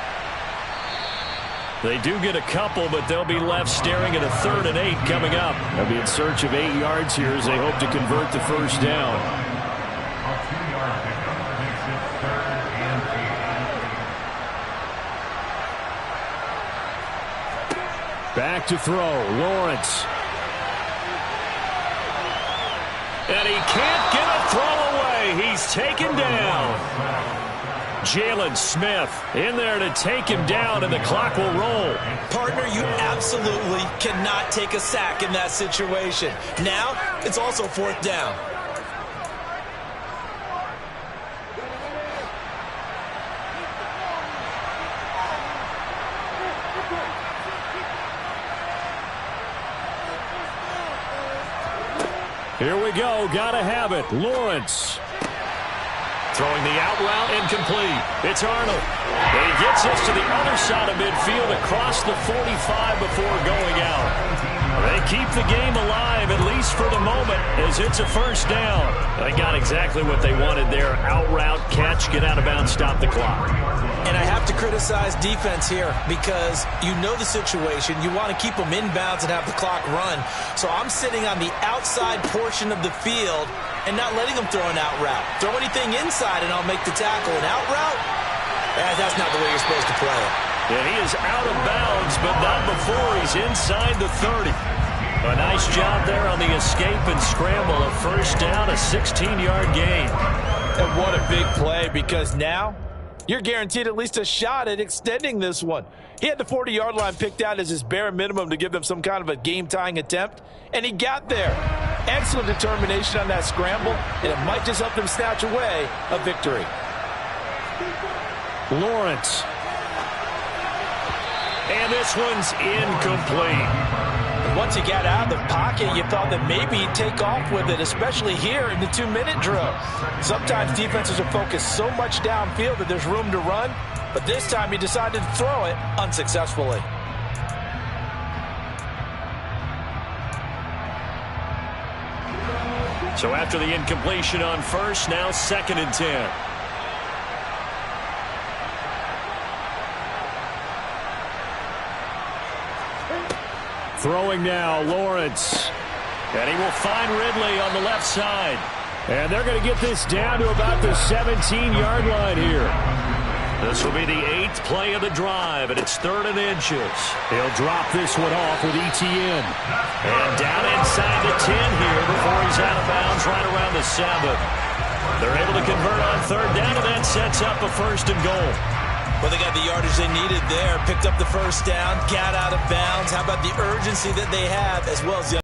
They do get a couple, but they'll be left staring at a 3rd and 8 coming up. They'll be in search of 8 yards here as they hope to convert the first down. A 2-yard pickup makes it 3rd and 8. Back to throw. Lawrence. And he can't get a throw away. He's taken down. Jalen Smith in there to take him down, and the clock will roll. Partner, you absolutely cannot take a sack in that situation. Now, it's also 4th down. Here we go. Gotta have it. Lawrence. Throwing the out route incomplete. It's Arnold. And he gets us to the other side of midfield across the 45 before going out. They keep the game alive, at least for the moment, as it's a first down. They got exactly what they wanted there. Out route, catch, get out of bounds, stop the clock. And I have to criticize defense here because you know the situation. You want to keep them inbounds and have the clock run. So I'm sitting on the outside portion of the field and not letting them throw an out route. Throw anything inside and I'll make the tackle. An out route? That's not the way you're supposed to play it. And he is out of bounds, but not before he's inside the 30. A nice job there on the escape and scramble. A first down, a 16-yard gain. And what a big play, because now you're guaranteed at least a shot at extending this one. He had the 40-yard line picked out as his bare minimum to give them some kind of a game-tying attempt, and he got there. Excellent determination on that scramble, and it might just help them snatch away a victory. Lawrence. And this one's incomplete. Once he got out of the pocket, you thought that maybe he'd take off with it, especially here in the 2-minute drill. Sometimes defenses are focused so much downfield that there's room to run, but this time he decided to throw it unsuccessfully. So after the incompletion on first, now 2nd and 10. Throwing now, Lawrence. And he will find Ridley on the left side. And they're going to get this down to about the 17-yard line here. This will be the 8th play of the drive, and it's 3rd and inches. He'll drop this one off with ETN. And down inside the 10 here before he's out of bounds right around the 7. They're able to convert on 3rd down, and that sets up a 1st and goal. Well, they got the yardage they needed there. Picked up the 1st down, got out of bounds. How about the urgency that they have as well as the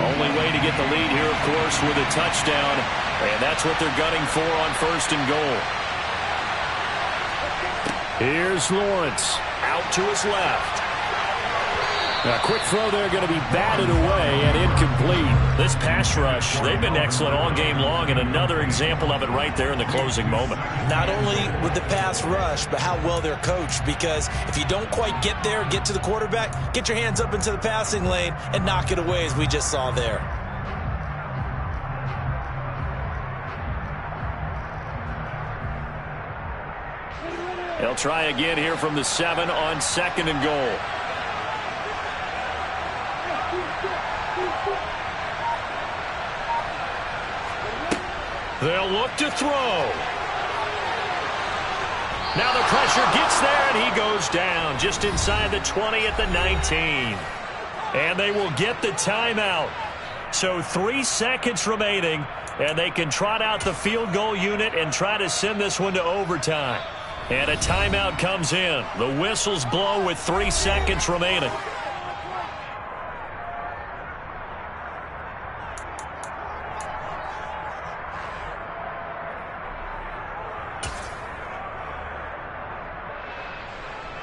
only way to get the lead here, of course, with a touchdown. And that's what they're gunning for on 1st and goal. Here's Lawrence. Out to his left. A quick throw there going to be batted away and incomplete. This pass rush, they've been excellent all game long, and another example of it right there in the closing moment. Not only with the pass rush, but how well they're coached, because if you don't quite get there, get to the quarterback, get your hands up into the passing lane and knock it away as we just saw there. They'll try again here from the 7 on 2nd and goal. They'll look to throw. Now the pressure gets there, and he goes down just inside the 20 at the 19. And they will get the timeout. So 3 seconds remaining, and they can trot out the field goal unit and try to send this one to overtime. And a timeout comes in. The whistles blow with 3 seconds remaining.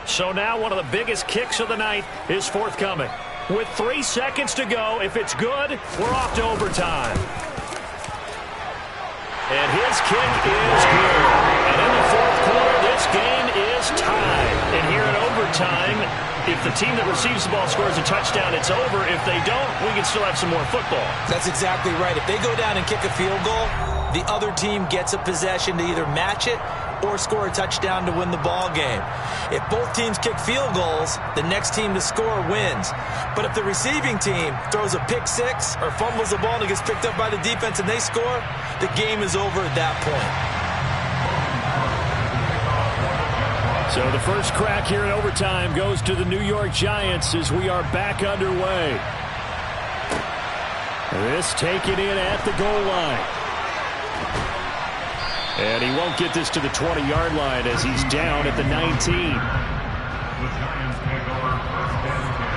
So now one of the biggest kicks of the night is forthcoming. With 3 seconds to go, if it's good, we're off to overtime. And his kick is good. And in the 4th quarter, this game is tied. And here in overtime, if the team that receives the ball scores a touchdown, it's over. If they don't, we can still have some more football. That's exactly right. If they go down and kick a field goal, the other team gets a possession to either match it or score a touchdown to win the ball game. If both teams kick field goals, the next team to score wins. But if the receiving team throws a pick six or fumbles the ball and it gets picked up by the defense and they score, the game is over at that point. So the first crack here in overtime goes to the New York Giants as we are back underway. This taken in at the goal line. And he won't get this to the 20-yard line as he's down at the 19. The Giants take over 1st and 10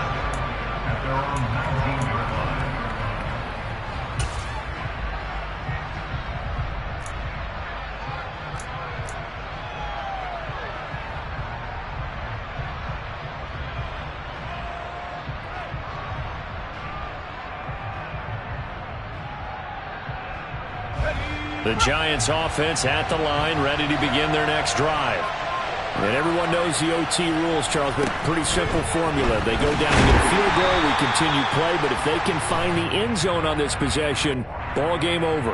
at their own 19-yard line. The Giants offense at the line, ready to begin their next drive. And everyone knows the OT rules, Charles, but pretty simple formula. They go down to get a field goal, we continue play, but if they can find the end zone on this possession, ball game over.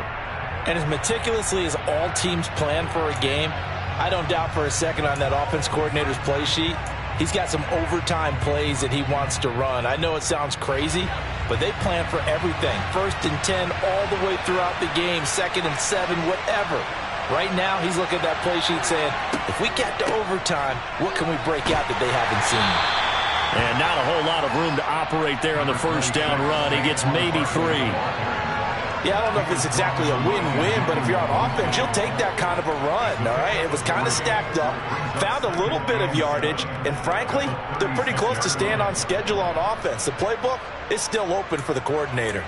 And as meticulously as all teams plan for a game, I don't doubt for a second on that offense coordinator's play sheet, he's got some overtime plays that he wants to run. I know it sounds crazy, but they plan for everything. 1st and 10 all the way throughout the game, 2nd and 7, whatever. Right now, he's looking at that play sheet saying, if we get to overtime, what can we break out that they haven't seen? And not a whole lot of room to operate there on the 1st down run. He gets maybe 3. Yeah, I don't know if it's exactly a win-win, but if you're on offense, you'll take that kind of a run, all right? It was kind of stacked up, found a little bit of yardage, and frankly, they're pretty close to staying on schedule on offense. The playbook is still open for the coordinator.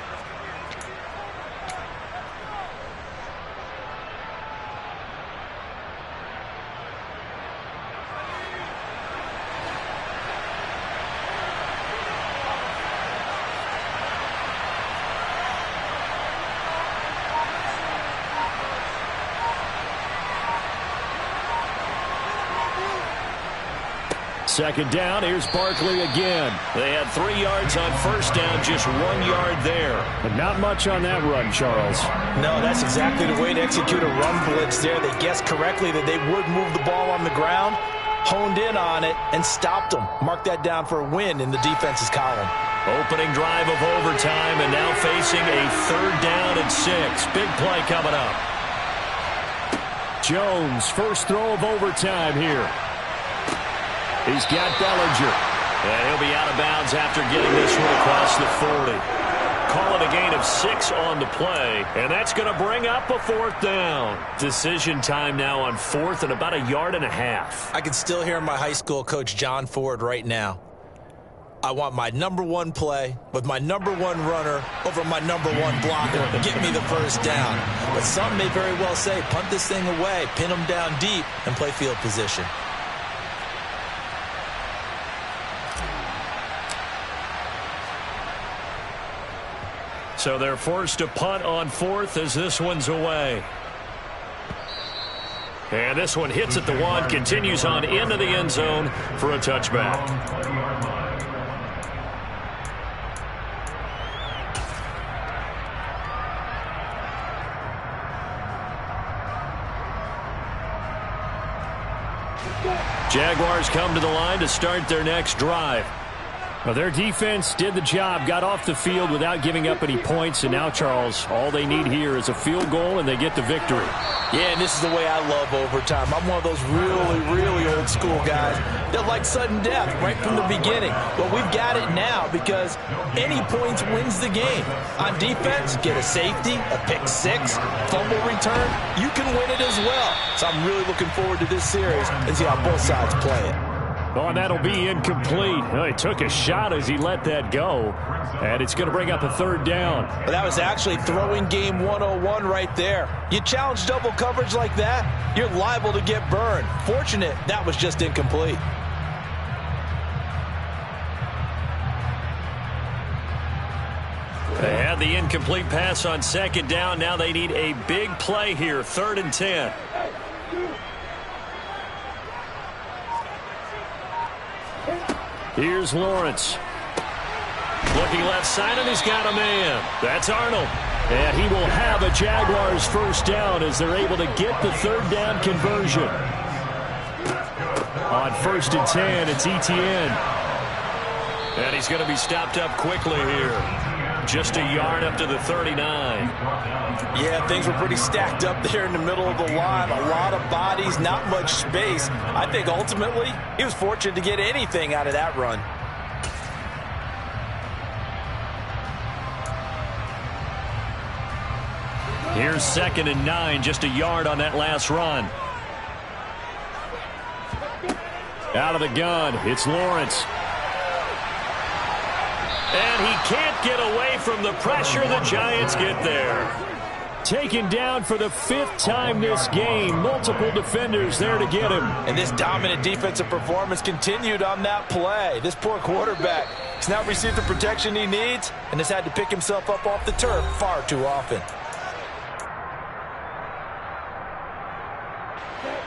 second down. Here's Barkley again. They had 3 yards on first down, just 1 yard there. But not much on that run, Charles. No, that's exactly the way to execute a run blitz there. They guessed correctly that they would move the ball on the ground, honed in on it, and stopped them. Mark that down for a win in the defense's column. Opening drive of overtime, and now facing a 3rd down and 6. Big play coming up. Jones, first throw of overtime here. He's got Bellinger. And he'll be out of bounds after getting this one across the 40. Call it a gain of 6 on the play, and that's going to bring up a 4th down. Decision time now on 4th and about 1.5 yards. I can still hear my high school coach John Ford right now. I want my #1 play with my #1 runner over my #1 blocker. Get me the first down. But some may very well say, punt this thing away, pin them down deep, and play field position. So they're forced to punt on 4th as this one's away. And this one hits at the 1, continues on into the end zone for a touchback. Jaguars come to the line to start their next drive. Well, their defense did the job, got off the field without giving up any points, and now, Charles, all they need here is a field goal, and they get the victory. Yeah, and this is the way I love overtime. I'm one of those really, really old school guys that like sudden death right from the beginning. But we've got it now because any points wins the game. On defense, get a safety, a pick 6, fumble return, you can win it as well. So I'm really looking forward to this series and see how both sides play it. Oh, and that'll be incomplete. Well, he took a shot as he let that go, and it's going to bring up a 3rd down. But that was actually throwing game 101 right there. You challenge double coverage like that, you're liable to get burned. Fortunate that was just incomplete. They had the incomplete pass on 2nd down. Now they need a big play here, 3rd and 10. Here's Lawrence. Looking left side, and he's got a man. That's Arnold. And he will have a Jaguars first down as they're able to get the 3rd down conversion. On 1st and 10, it's Etienne. And he's going to be stopped up quickly here. Just a yard up to the 39. Yeah, things were pretty stacked up there in the middle of the line. A lot of bodies, not much space. I think ultimately he was fortunate to get anything out of that run. Here's 2nd and 9, just a yard on that last run. Out of the gun, it's Lawrence. And he can't get away from the pressure. The Giants get there. Taken down for the 5th time this game. Multiple defenders there to get him. And this dominant defensive performance continued on that play. This poor quarterback has now received the protection he needs and has had to pick himself up off the turf far too often.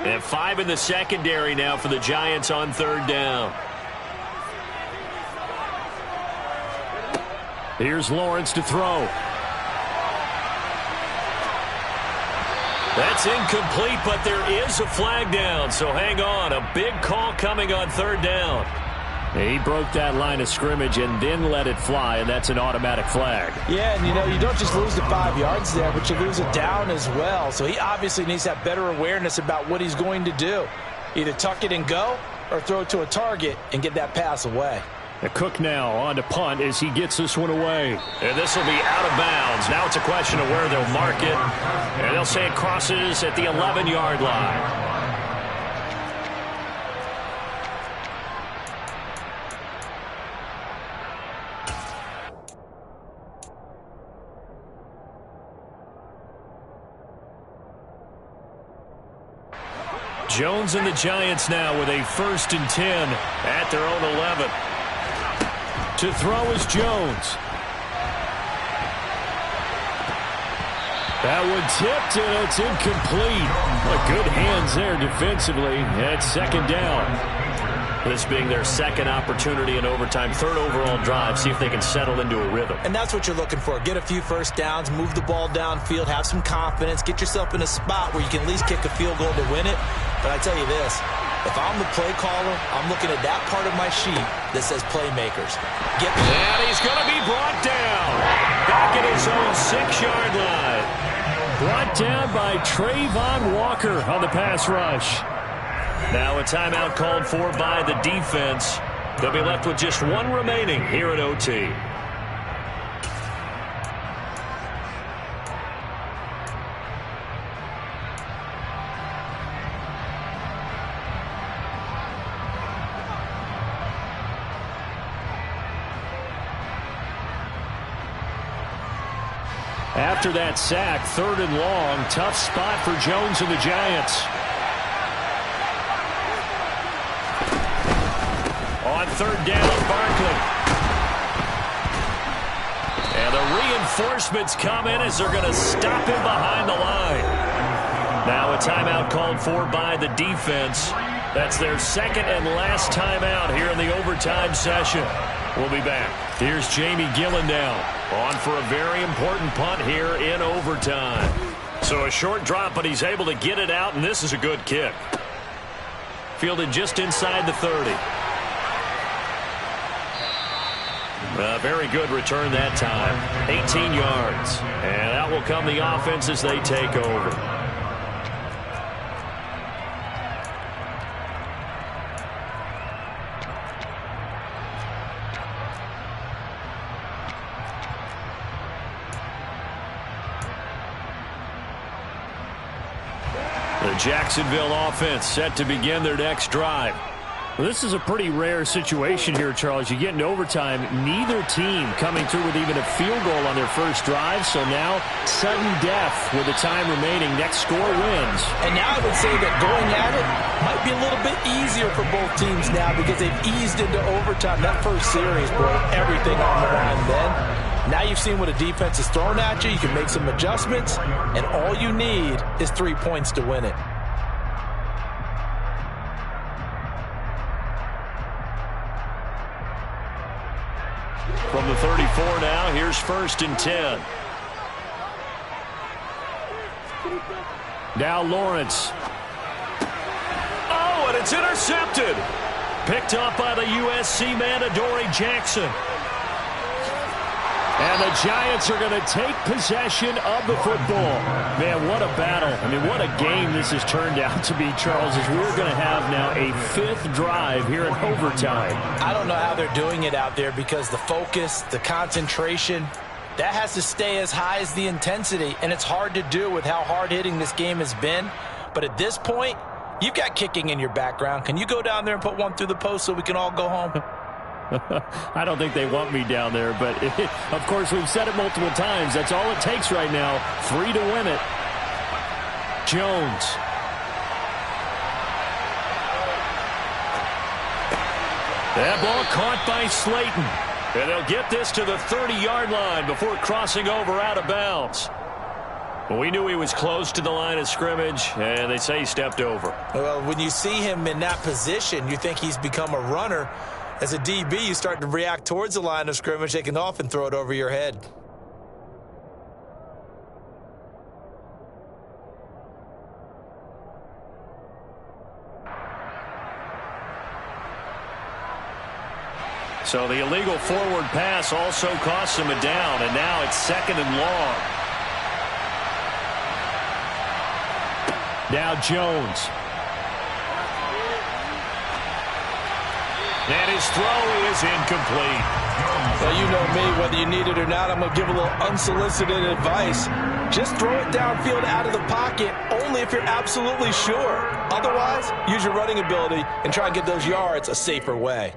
And 5 in the secondary now for the Giants on 3rd down. Here's Lawrence to throw. That's incomplete, but there is a flag down, so hang on. A big call coming on 3rd down. He broke that line of scrimmage and then let it fly, and that's an automatic flag. Yeah, and you don't just lose the 5 yards there, but you lose it down as well. So he obviously needs to have better awareness about what he's going to do. Either tuck it and go or throw it to a target and get that pass away. The Cook now on to punt as he gets this one away. And this will be out of bounds. Now it's a question of where they'll mark it. And they'll say it crosses at the 11-yard line. Jones and the Giants now with a 1st and 10 at their own 11. To throw is Jones. That one tipped, and it's incomplete. Good hands there defensively at 2nd down. This being their second opportunity in overtime, third overall drive, see if they can settle into a rhythm. And that's what you're looking for. Get a few first downs, move the ball downfield, have some confidence, get yourself in a spot where you can at least kick a field goal to win it. But I tell you this, if I'm the play caller, I'm looking at that part of my sheet that says playmakers. And he's going to be brought down. Back at his own 6-yard line. Brought down by Trayvon Walker on the pass rush. Now a timeout called for by the defense. They'll be left with just one remaining here at OT. After that sack, 3rd and long, tough spot for Jones and the Giants. On 3rd down, Barkley. And the reinforcements come in as they're going to stop him behind the line. Now a timeout called for by the defense. That's their second and last timeout here in the overtime session. We'll be back. Here's Jamie Gillen now, on for a very important punt here in overtime. So a short drop, but he's able to get it out, and this is a good kick. Fielded just inside the 30. Very good return that time. 18 yards. And out will come the offense as they take over. The Jacksonville offense set to begin their next drive. Well, this is a pretty rare situation here, Charles. You get into overtime, neither team coming through with even a field goal on their first drive. So now, sudden death with the time remaining. Next score wins. And now I would say that going at it might be a little bit easier for both teams now because they've eased into overtime. That first series, boy, everything on the line then. Now you've seen what a defense is thrown at you. You can make some adjustments, and all you need is 3 points to win it. From the 34 now, here's 1st and 10. Now Lawrence. Oh, and it's intercepted. Picked up by the USC man, Adoree Jackson. And the Giants are going to take possession of the football. Man, what a battle. I mean, what a game this has turned out to be, Charles, as we're going to have now a 5th drive here in overtime. I don't know how they're doing it out there because the focus, the concentration, that has to stay as high as the intensity, and it's hard to do with how hard-hitting this game has been. But at this point, you've got kicking in your background. Can you go down there and put one through the post so we can all go home? I don't think they want me down there, but of course we've said it multiple times. That's all it takes right now. 3 to win it. Jones. That ball caught by Slayton. And they'll get this to the 30-yard line before crossing over out of bounds. Well, we knew he was close to the line of scrimmage, and they say he stepped over. Well, when you see him in that position, you think he's become a runner. As a DB, you start to react towards the line of scrimmage. They can often throw it over your head. So the illegal forward pass also costs him a down, and now it's 2nd and long. Now Jones. And his throw is incomplete. Well, you know me, whether you need it or not, I'm going to give a little unsolicited advice. Just throw it downfield out of the pocket, only if you're absolutely sure. Otherwise, use your running ability and try and get those yards a safer way.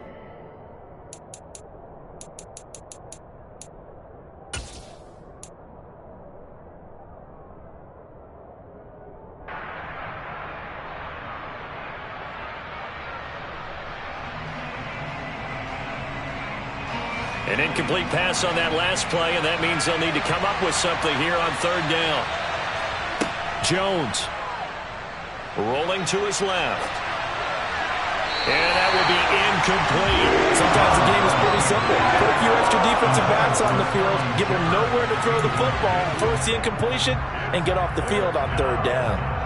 An incomplete pass on that last play, and that means they'll need to come up with something here on 3rd down. Jones. Rolling to his left. And that will be incomplete. Sometimes the game is pretty simple. Put a few extra defensive backs on the field, give them nowhere to throw the football, force the incompletion, and get off the field on third down.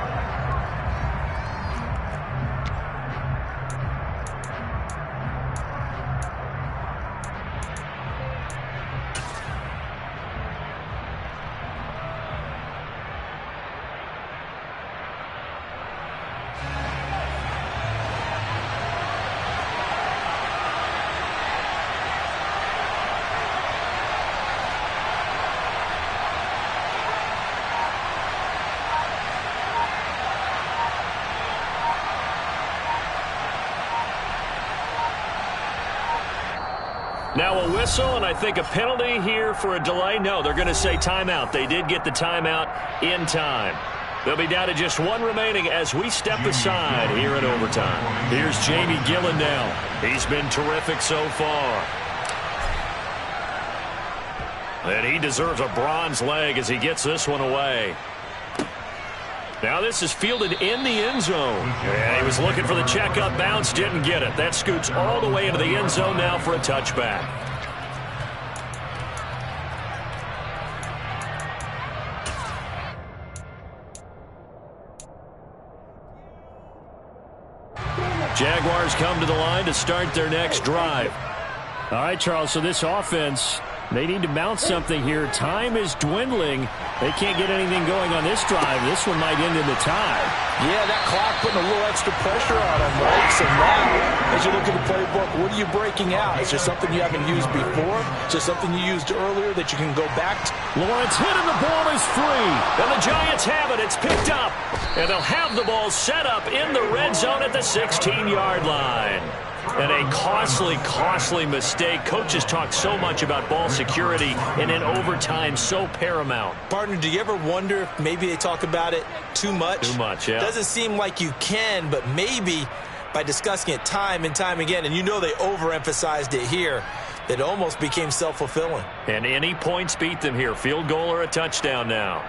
Now a whistle, and I think a penalty here for a delay. No, they're going to say timeout. They did get the timeout in time. They'll be down to just one remaining as we step aside here in overtime. Here's Jamie Gillen now. He's been terrific so far. And he deserves a bronze leg as he gets this one away. Now this is fielded in the end zone. And he was looking for the checkup bounce, didn't get it. That scoots all the way into the end zone now for a touchback. Jaguars come to the line to start their next drive. All right, Charles, so this offense, they need to mount something here. Time is dwindling. They can't get anything going on this drive. This one might end in the tie. Yeah, that clock putting a little extra pressure on them, right? So now, as you look at the playbook, what are you breaking out? Is there something you haven't used before? Is there something you used earlier that you can go back to? Lawrence hit and the ball is free. And the Giants have it. It's picked up. And they'll have the ball set up in the red zone at the 16-yard line. And a costly mistake. Coaches talk so much about ball security, and in overtime, so paramount. Partner, do you ever wonder if maybe they talk about it too much? Too much, yeah. Doesn't seem like you can, but maybe by discussing it time and time again, and you know they overemphasized it here, it almost became self-fulfilling. And any points beat them here. Field goal or a touchdown now.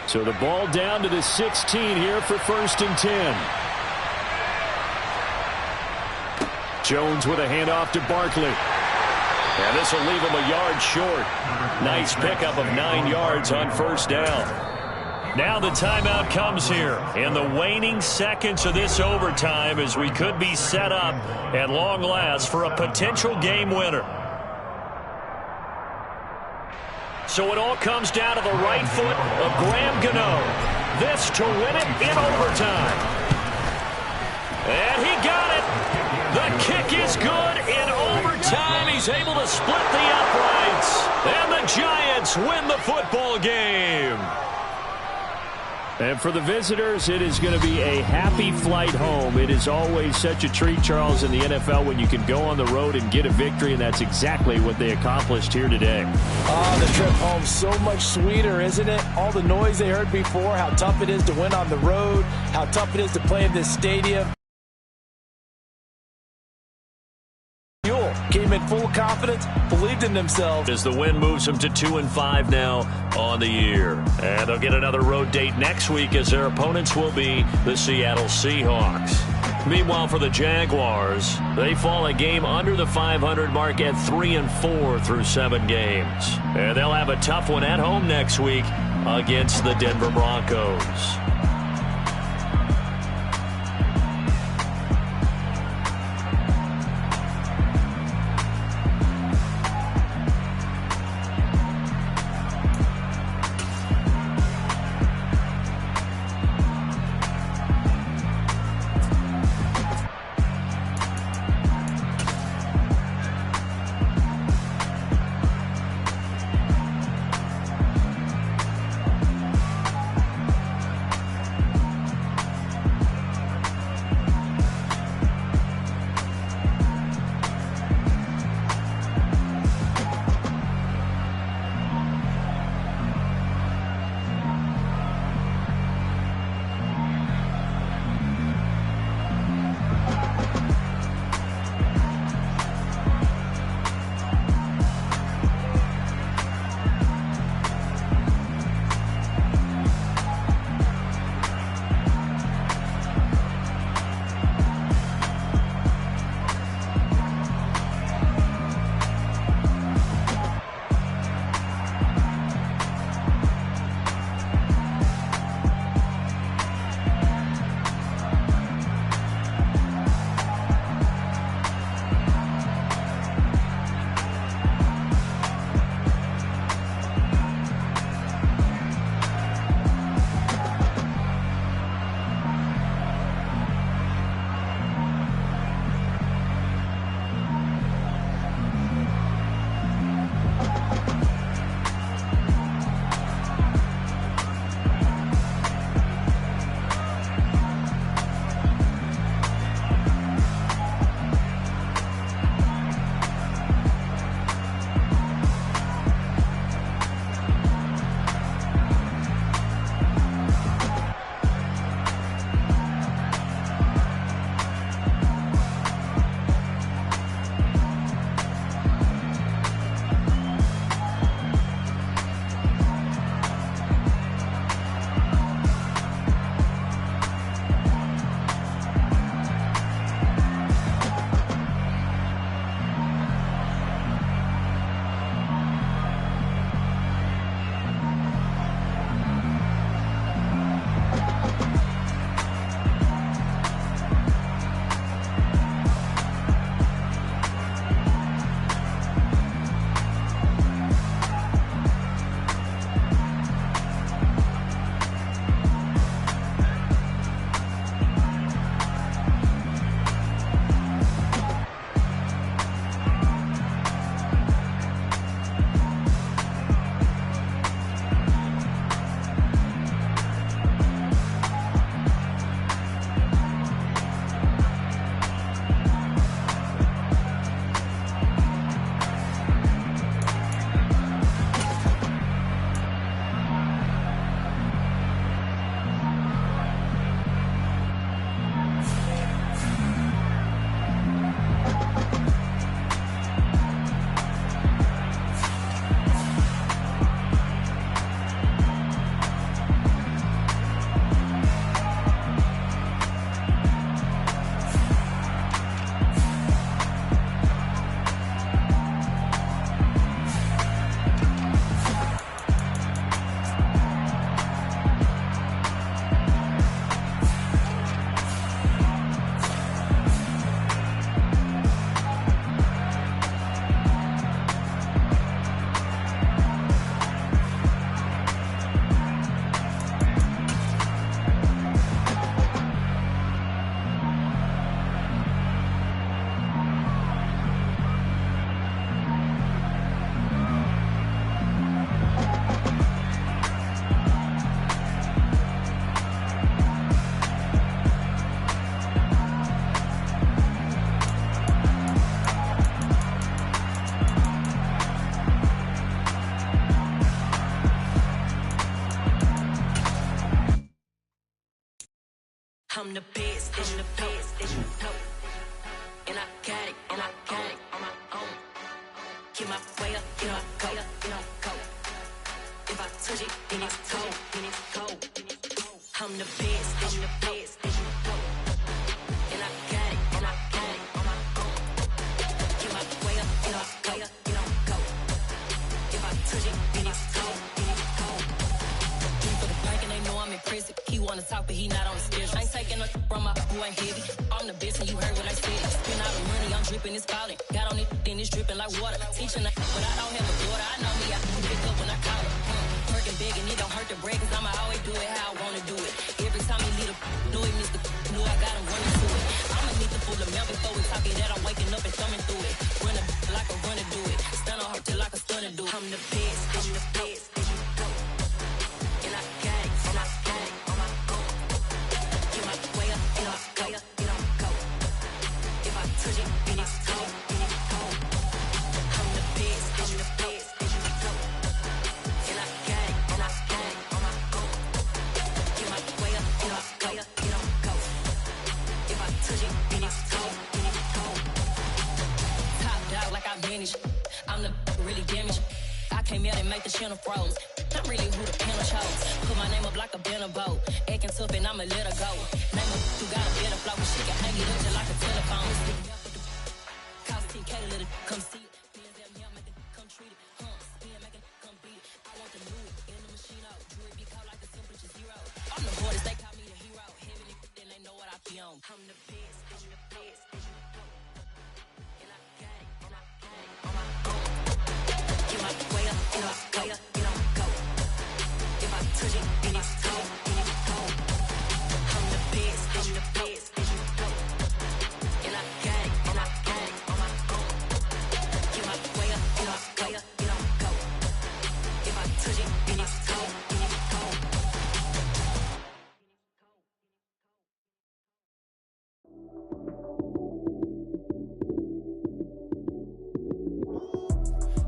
So the ball down to the 16 here for 1st and 10. Jones with a handoff to Barkley. And this will leave him a yard short. Nice pickup of 9 yards on first down. Now the timeout comes here in the waning seconds of this overtime as we could be set up at long last for a potential game winner. So it all comes down to the right foot of Graham Gano. This to win it in overtime. And he got it. The kick is good in overtime. He's able to split the uprights. And the Giants win the football game. And for the visitors, it is going to be a happy flight home. It is always such a treat, Charles, in the NFL when you can go on the road and get a victory, and that's exactly what they accomplished here today. Oh, the trip home so much sweeter, isn't it? All the noise they heard before, how tough it is to win on the road, how tough it is to play in this stadium. Came in full of confidence, believed in themselves. As the win moves them to 2-5 now on the year. And they'll get another road date next week as their opponents will be the Seattle Seahawks. Meanwhile, for the Jaguars, they fall a game under the 500 mark at 3-4 through 7 games. And they'll have a tough one at home next week against the Denver Broncos. I'm the best, I'm the best, and I got it, on my own. Get my way up, get my go, go. If I touch it, then it's cold, I'm the best, and I got it, on my own. Get my way up, get my go. If I touch it, then it's cold, For the bank and they know I'm impressive. He wanna talk, but he not on the schedule. I ain't taking no from my boy ain't heavy. I'm the best and you heard what I said. Spend all the money, I'm dripping, it's falling. Got on it, then it's dripping like water. Teaching that, but I don't have a daughter. I know me, I can pick up when I call her. Working big and it don't hurt the break, cause I'ma always do it how I wanna do it. Every time he leave the know he missed the know I got him running to it. I'ma need the full amount before we talk it that I'm waking up and thumbing through it. Run a like a runner do it. Stun on her till like a stunner do it. I'm the best, and I got it, on my own. Get my way up, get on go. If I touch it, then it's cold, I'm the best, and I got it, on my own. Get my way up, get on go. If I touch it, then it's cold, Top dog like I vanished. I'm the really damaged. I came out and make the channel froze. I'm really who the panel chose. Put my name up like a banner boat. Acting tough and I'ma let her go. Name her who got a better flow. She can hang it up just like a telephone. Cost 10K to let it come see it. Come treat it. Spin, make it come beat it. I want the new in the machine out. Jewelry be caught like the temperature zero. I'm the boys, they call me the hero. Heavy then they know what I be on. I'm the best, and I got it, on my own. Get my way up, get on go. If I touch it, then it's cold, I'm the best, and I got it, on my own. Get my way up, get on go. If I touch it, then it's cold,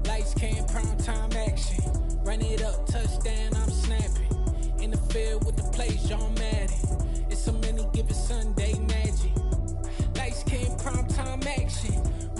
Lights came, prime time action. Run it up, touchdown, I'm snapping.